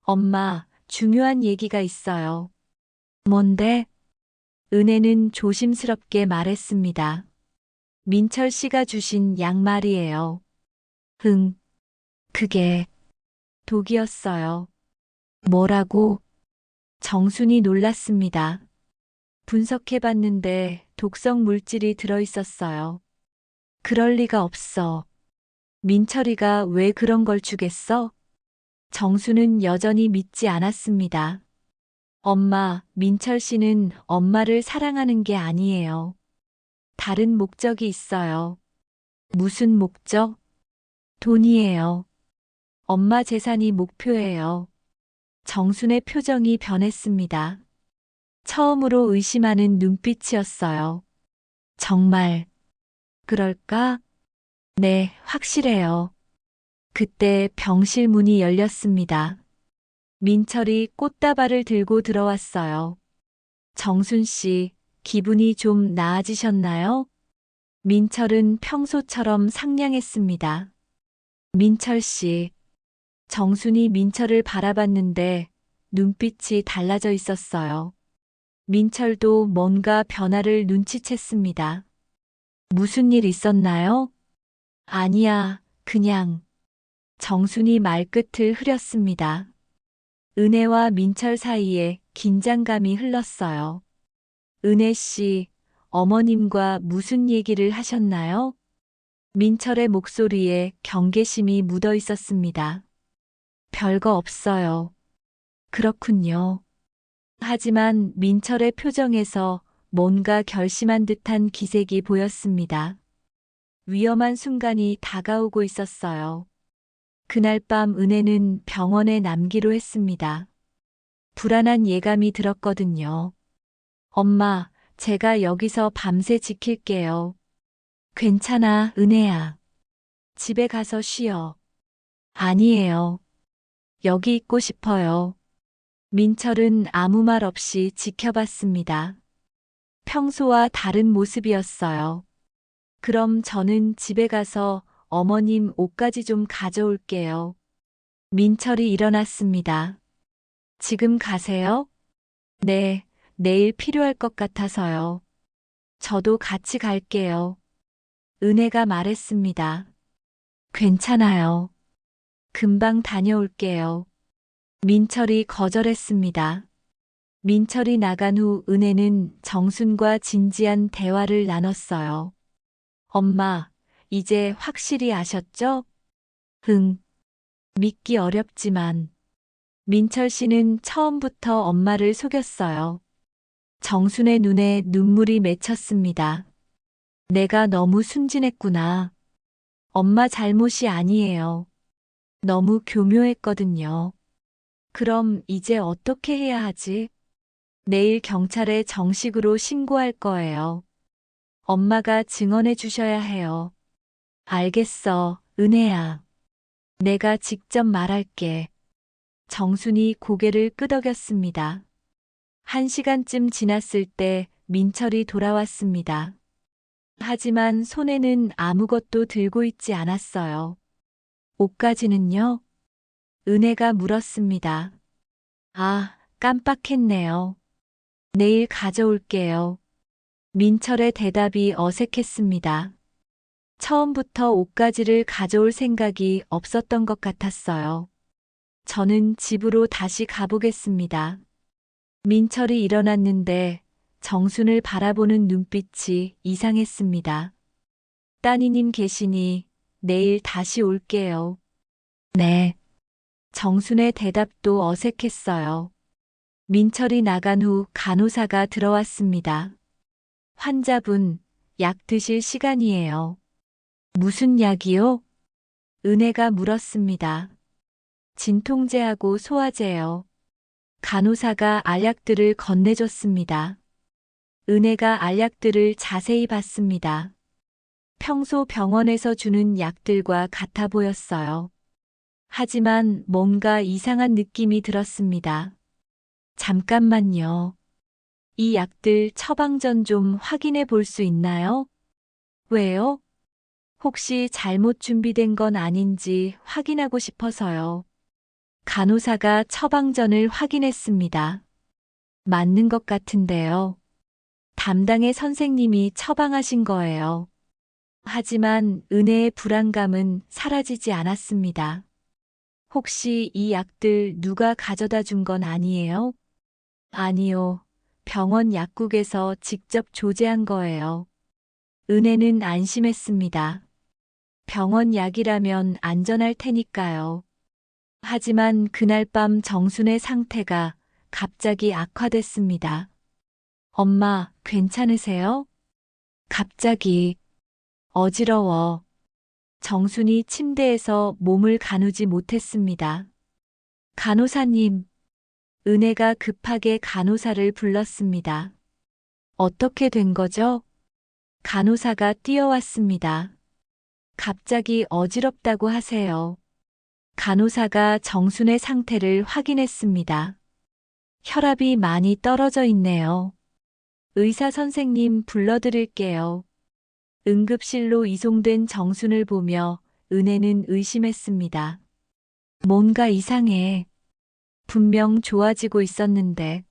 엄마, 중요한 얘기가 있어요. 뭔데? 은혜는 조심스럽게 말했습니다. 민철 씨가 주신 약 말이에요. 흥, 그게 독이었어요. 뭐라고? 정순이 놀랐습니다. 분석해봤는데 독성 물질이 들어있었어요. 그럴 리가 없어. 민철이가 왜 그런 걸 주겠어? 정수는 여전히 믿지 않았습니다. 엄마, 민철 씨는 엄마를 사랑하는 게 아니에요. 다른 목적이 있어요. 무슨 목적? 돈이에요. 엄마 재산이 목표예요. 정순의 표정이 변했습니다. 처음으로 의심하는 눈빛이었어요. 정말, 그럴까? 네, 확실해요. 그때 병실 문이 열렸습니다. 민철이 꽃다발을 들고 들어왔어요. 정순 씨, 기분이 좀 나아지셨나요? 민철은 평소처럼 상냥했습니다. 민철 씨, 정순이 민철을 바라봤는데 눈빛이 달라져 있었어요. 민철도 뭔가 변화를 눈치챘습니다. 무슨 일 있었나요? 아니야, 그냥. 정순이 말끝을 흐렸습니다. 은혜와 민철 사이에 긴장감이 흘렀어요. 은혜 씨, 어머님과 무슨 얘기를 하셨나요? 민철의 목소리에 경계심이 묻어 있었습니다. 별거 없어요. 그렇군요. 하지만 민철의 표정에서 뭔가 결심한 듯한 기색이 보였습니다. 위험한 순간이 다가오고 있었어요. 그날 밤 은혜는 병원에 남기로 했습니다. 불안한 예감이 들었거든요. 엄마, 제가 여기서 밤새 지킬게요. 괜찮아, 은혜야. 집에 가서 쉬어. 아니에요. 여기 있고 싶어요. 민철은 아무 말 없이 지켜봤습니다. 평소와 다른 모습이었어요. 그럼 저는 집에 가서 어머님 옷까지 좀 가져올게요. 민철이 일어났습니다. 지금 가세요? 네, 내일 필요할 것 같아서요. 저도 같이 갈게요. 은혜가 말했습니다. 괜찮아요. 금방 다녀올게요. 민철이 거절했습니다. 민철이 나간 후 은혜는 정순과 진지한 대화를 나눴어요. 엄마, 이제 확실히 아셨죠? 흥, 믿기 어렵지만. 민철 씨는 처음부터 엄마를 속였어요. 정순의 눈에 눈물이 맺혔습니다. 내가 너무 순진했구나. 엄마 잘못이 아니에요. 너무 교묘했거든요. 그럼 이제 어떻게 해야 하지? 내일 경찰에 정식으로 신고할 거예요. 엄마가 증언해 주셔야 해요. 알겠어, 은혜야. 내가 직접 말할게. 정순이 고개를 끄덕였습니다. 1시간쯤 지났을 때 민철이 돌아왔습니다. 하지만 손에는 아무것도 들고 있지 않았어요. 옷까지는요? 은혜가 물었습니다. 아, 깜빡했네요. 내일 가져올게요. 민철의 대답이 어색했습니다. 처음부터 옷가지를 가져올 생각이 없었던 것 같았어요. 저는 집으로 다시 가보겠습니다. 민철이 일어났는데 정순을 바라보는 눈빛이 이상했습니다. 따니님 계시니 내일 다시 올게요. 네. 정순의 대답도 어색했어요. 민철이 나간 후 간호사가 들어왔습니다. 환자분, 약 드실 시간이에요. 무슨 약이요? 은혜가 물었습니다. 진통제하고 소화제요. 간호사가 알약들을 건네줬습니다. 은혜가 알약들을 자세히 봤습니다. 평소 병원에서 주는 약들과 같아 보였어요. 하지만 뭔가 이상한 느낌이 들었습니다. 잠깐만요. 이 약들 처방전 좀 확인해 볼 수 있나요? 왜요? 혹시 잘못 준비된 건 아닌지 확인하고 싶어서요. 간호사가 처방전을 확인했습니다. 맞는 것 같은데요. 담당의 선생님이 처방하신 거예요. 하지만 은혜의 불안감은 사라지지 않았습니다. 혹시 이 약들 누가 가져다 준 건 아니에요? 아니요. 병원 약국에서 직접 조제한 거예요. 은혜는 안심했습니다. 병원 약이라면 안전할 테니까요. 하지만 그날 밤 정순의 상태가 갑자기 악화됐습니다. 엄마, 괜찮으세요? 갑자기 어지러워. 정순이 침대에서 몸을 가누지 못했습니다. 간호사님, 은혜가 급하게 간호사를 불렀습니다. 어떻게 된 거죠? 간호사가 뛰어왔습니다. 갑자기 어지럽다고 하세요. 간호사가 정순의 상태를 확인했습니다. 혈압이 많이 떨어져 있네요. 의사 선생님 불러드릴게요. 응급실로 이송된 정순을 보며 은혜는 의심했습니다. 뭔가 이상해. 분명 좋아지고 있었는데.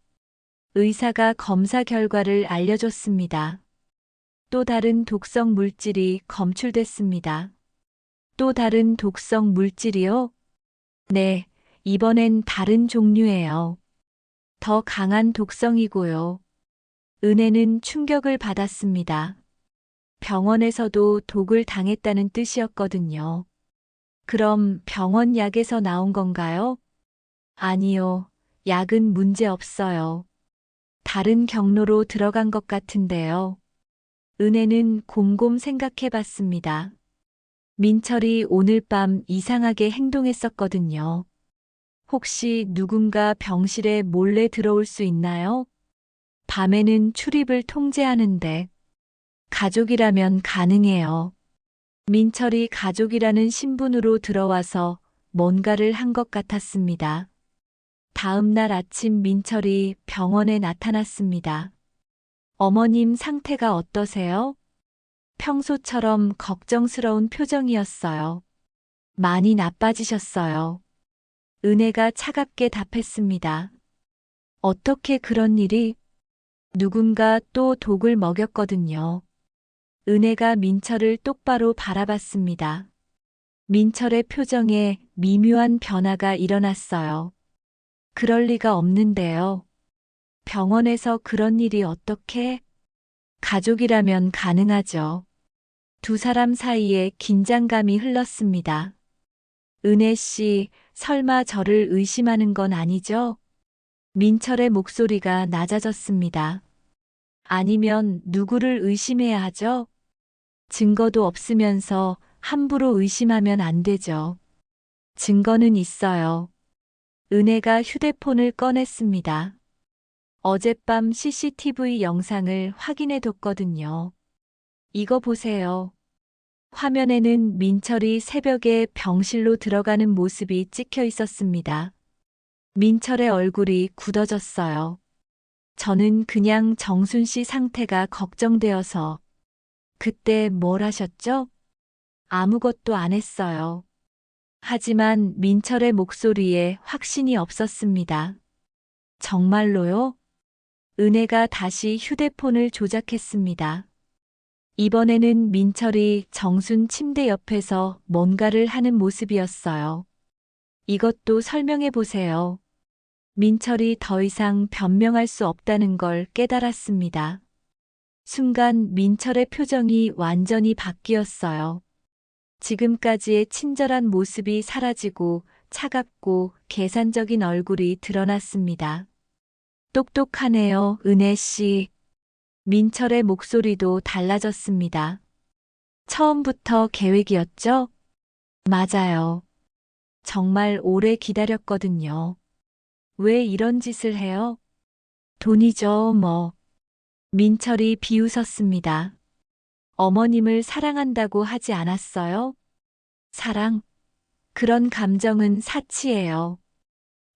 의사가 검사 결과를 알려줬습니다. 또 다른 독성 물질이 검출됐습니다. 또 다른 독성 물질이요? 네, 이번엔 다른 종류예요. 더 강한 독성이고요. 은혜는 충격을 받았습니다. 병원에서도 독을 당했다는 뜻이었거든요. 그럼 병원 약에서 나온 건가요? 아니요. 약은 문제 없어요. 다른 경로로 들어간 것 같은데요. 은혜는 곰곰 생각해 봤습니다. 민철이 오늘 밤 이상하게 행동했었거든요. 혹시 누군가 병실에 몰래 들어올 수 있나요? 밤에는 출입을 통제하는데 가족이라면 가능해요. 민철이 가족이라는 신분으로 들어와서 뭔가를 한 것 같았습니다. 다음 날 아침 민철이 병원에 나타났습니다. 어머님 상태가 어떠세요? 평소처럼 걱정스러운 표정이었어요. 많이 나빠지셨어요. 은혜가 차갑게 답했습니다. 어떻게 그런 일이? 누군가 또 독을 먹였거든요. 은혜가 민철을 똑바로 바라봤습니다. 민철의 표정에 미묘한 변화가 일어났어요. 그럴 리가 없는데요. 병원에서 그런 일이 어떻게? 가족이라면 가능하죠. 두 사람 사이에 긴장감이 흘렀습니다. 은혜 씨, 설마 저를 의심하는 건 아니죠? 민철의 목소리가 낮아졌습니다. 아니면 누구를 의심해야 하죠? 증거도 없으면서 함부로 의심하면 안 되죠. 증거는 있어요. 은혜가 휴대폰을 꺼냈습니다. 어젯밤 CCTV 영상을 확인해 뒀거든요. 이거 보세요. 화면에는 민철이 새벽에 병실로 들어가는 모습이 찍혀 있었습니다. 민철의 얼굴이 굳어졌어요. 저는 그냥 정순 씨 상태가 걱정되어서. 그때 뭘 하셨죠? 아무것도 안 했어요. 하지만 민철의 목소리에 확신이 없었습니다. 정말로요? 은혜가 다시 휴대폰을 조작했습니다. 이번에는 민철이 정순 침대 옆에서 뭔가를 하는 모습이었어요. 이것도 설명해 보세요. 민철이 더 이상 변명할 수 없다는 걸 깨달았습니다. 순간 민철의 표정이 완전히 바뀌었어요. 지금까지의 친절한 모습이 사라지고 차갑고 계산적인 얼굴이 드러났습니다. 똑똑하네요, 은혜 씨. 민철의 목소리도 달라졌습니다. 처음부터 계획이었죠? 맞아요. 정말 오래 기다렸거든요. 왜 이런 짓을 해요? 돈이죠, 뭐. 민철이 비웃었습니다. 어머님을 사랑한다고 하지 않았어요? 사랑? 그런 감정은 사치예요.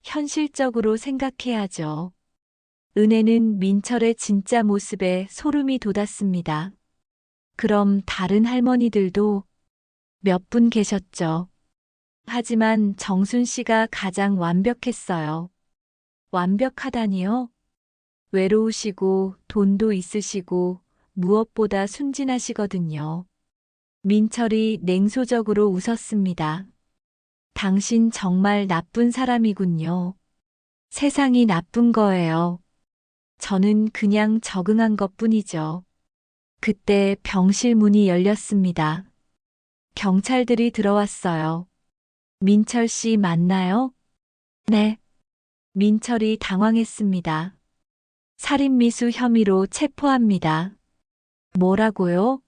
현실적으로 생각해야죠. 은혜는 민철의 진짜 모습에 소름이 돋았습니다. 그럼 다른 할머니들도 몇 분 계셨죠. 하지만 정순 씨가 가장 완벽했어요. 완벽하다니요? 외로우시고 돈도 있으시고 무엇보다 순진하시거든요. 민철이 냉소적으로 웃었습니다. 당신 정말 나쁜 사람이군요. 세상이 나쁜 거예요. 저는 그냥 적응한 것뿐이죠. 그때 병실 문이 열렸습니다. 경찰들이 들어왔어요. 민철 씨 맞나요? 네. 민철이 당황했습니다. 살인미수 혐의로 체포합니다. 뭐라고요?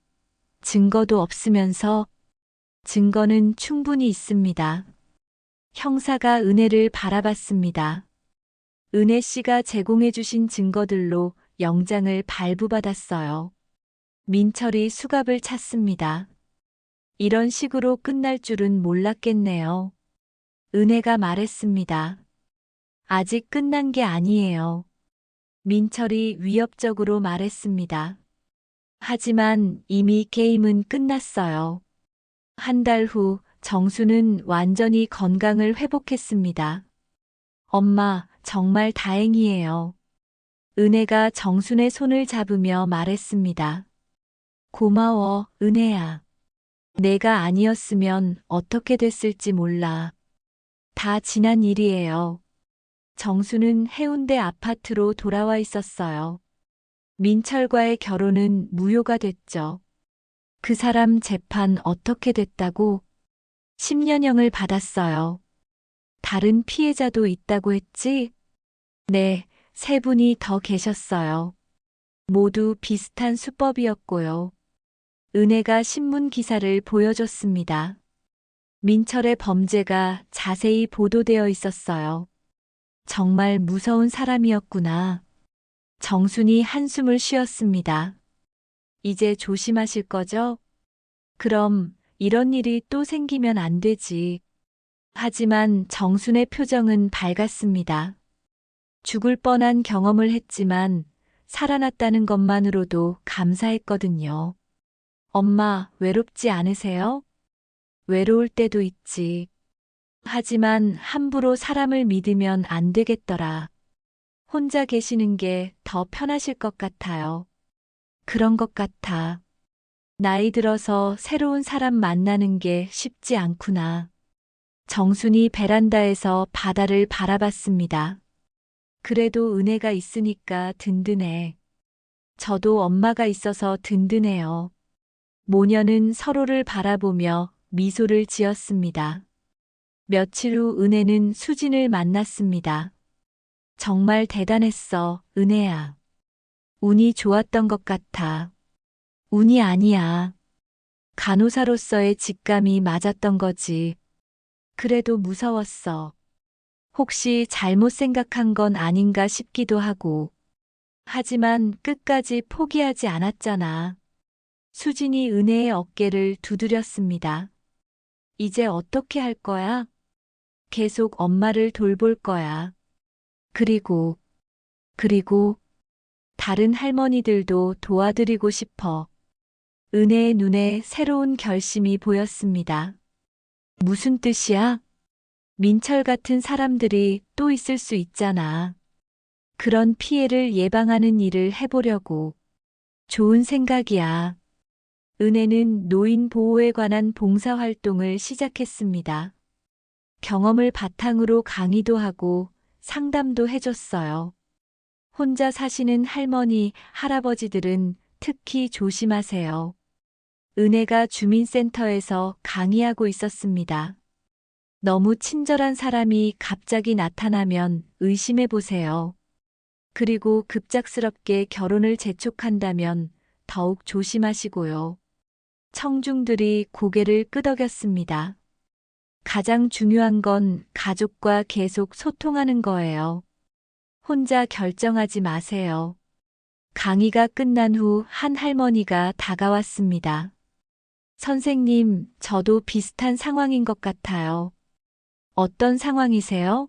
증거도 없으면서 증거는 충분히 있습니다. 형사가 은혜를 바라봤습니다. 은혜 씨가 제공해 주신 증거들로 영장을 발부받았어요. 민철이 수갑을 찼습니다. 이런 식으로 끝날 줄은 몰랐겠네요. 은혜가 말했습니다. 아직 끝난 게 아니에요. 민철이 위협적으로 말했습니다. 하지만 이미 게임은 끝났어요. 한 달 후 정수는 완전히 건강을 회복했습니다. 엄마, 정말 다행이에요. 은혜가 정순의 손을 잡으며 말했습니다. 고마워, 은혜야. 내가 아니었으면 어떻게 됐을지 몰라. 다 지난 일이에요. 정수는 해운대 아파트로 돌아와 있었어요. 민철과의 결혼은 무효가 됐죠. 그 사람 재판 어떻게 됐다고? 10년형을 받았어요. 다른 피해자도 있다고 했지? 네, 세 분이 더 계셨어요. 모두 비슷한 수법이었고요. 은혜가 신문 기사를 보여줬습니다. 민철의 범죄가 자세히 보도되어 있었어요. 정말 무서운 사람이었구나. 정순이 한숨을 쉬었습니다. 이제 조심하실 거죠? 그럼 이런 일이 또 생기면 안 되지. 하지만 정순의 표정은 밝았습니다. 죽을 뻔한 경험을 했지만 살아났다는 것만으로도 감사했거든요. 엄마, 외롭지 않으세요? 외로울 때도 있지. 하지만 함부로 사람을 믿으면 안 되겠더라. 혼자 계시는 게 더 편하실 것 같아요. 그런 것 같아. 나이 들어서 새로운 사람 만나는 게 쉽지 않구나. 정순이 베란다에서 바다를 바라봤습니다. 그래도 은혜가 있으니까 든든해. 저도 엄마가 있어서 든든해요. 모녀는 서로를 바라보며 미소를 지었습니다. 며칠 후 은혜는 수진을 만났습니다. 정말 대단했어, 은혜야. 운이 좋았던 것 같아. 운이 아니야. 간호사로서의 직감이 맞았던 거지. 그래도 무서웠어. 혹시 잘못 생각한 건 아닌가 싶기도 하고. 하지만 끝까지 포기하지 않았잖아. 수진이 은혜의 어깨를 두드렸습니다. 이제 어떻게 할 거야? 계속 엄마를 돌볼 거야. 그리고, 그리고 다른 할머니들도 도와드리고 싶어. 은혜의 눈에 새로운 결심이 보였습니다. 무슨 뜻이야? 민철 같은 사람들이 또 있을 수 있잖아. 그런 피해를 예방하는 일을 해보려고. 좋은 생각이야. 은혜는 노인 보호에 관한 봉사활동을 시작했습니다. 경험을 바탕으로 강의도 하고 상담도 해줬어요. 혼자 사시는 할머니, 할아버지들은 특히 조심하세요. 은혜가 주민센터에서 강의하고 있었습니다. 너무 친절한 사람이 갑자기 나타나면 의심해 보세요. 그리고 급작스럽게 결혼을 재촉한다면 더욱 조심하시고요. 청중들이 고개를 끄덕였습니다. 가장 중요한 건 가족과 계속 소통하는 거예요. 혼자 결정하지 마세요. 강의가 끝난 후 한 할머니가 다가왔습니다. 선생님, 저도 비슷한 상황인 것 같아요. 어떤 상황이세요?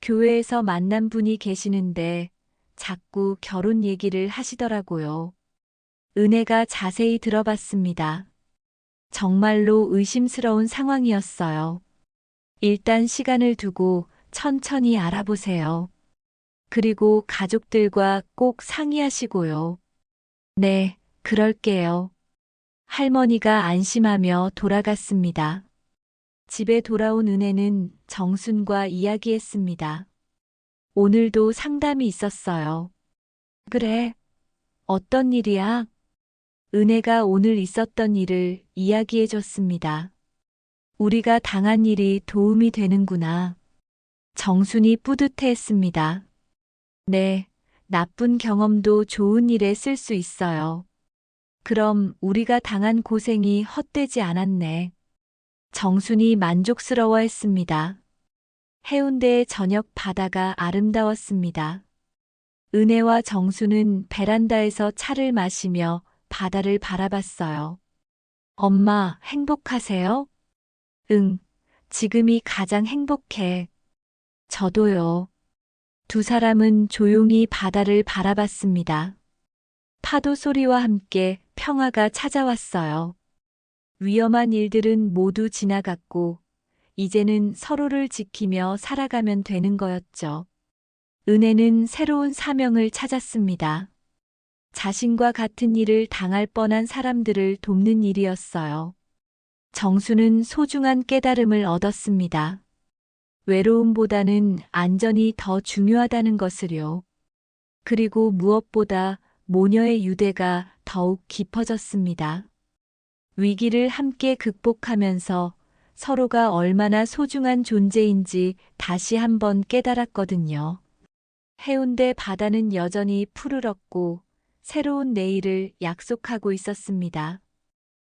교회에서 만난 분이 계시는데 자꾸 결혼 얘기를 하시더라고요. 은혜가 자세히 들어봤습니다. 정말로 의심스러운 상황이었어요. 일단 시간을 두고 천천히 알아보세요. 그리고 가족들과 꼭 상의하시고요. 네, 그럴게요. 할머니가 안심하며 돌아갔습니다. 집에 돌아온 은혜는 정순과 이야기했습니다. 오늘도 상담이 있었어요. 그래, 어떤 일이야? 은혜가 오늘 있었던 일을 이야기해 줬습니다. 우리가 당한 일이 도움이 되는구나. 정순이 뿌듯해했습니다. 네, 나쁜 경험도 좋은 일에 쓸 수 있어요. 그럼 우리가 당한 고생이 헛되지 않았네. 정순이 만족스러워했습니다. 해운대의 저녁 바다가 아름다웠습니다. 은혜와 정수는 베란다에서 차를 마시며 바다를 바라봤어요. 엄마, 행복하세요? 응, 지금이 가장 행복해. 저도요. 두 사람은 조용히 바다를 바라봤습니다. 파도 소리와 함께 평화가 찾아왔어요. 위험한 일들은 모두 지나갔고, 이제는 서로를 지키며 살아가면 되는 거였죠. 은혜는 새로운 사명을 찾았습니다. 자신과 같은 일을 당할 뻔한 사람들을 돕는 일이었어요. 정수는 소중한 깨달음을 얻었습니다. 외로움보다는 안전이 더 중요하다는 것을요. 그리고 무엇보다 모녀의 유대가 더욱 깊어졌습니다. 위기를 함께 극복하면서 서로가 얼마나 소중한 존재인지 다시 한번 깨달았거든요. 해운대 바다는 여전히 푸르렀고 새로운 내일을 약속하고 있었습니다.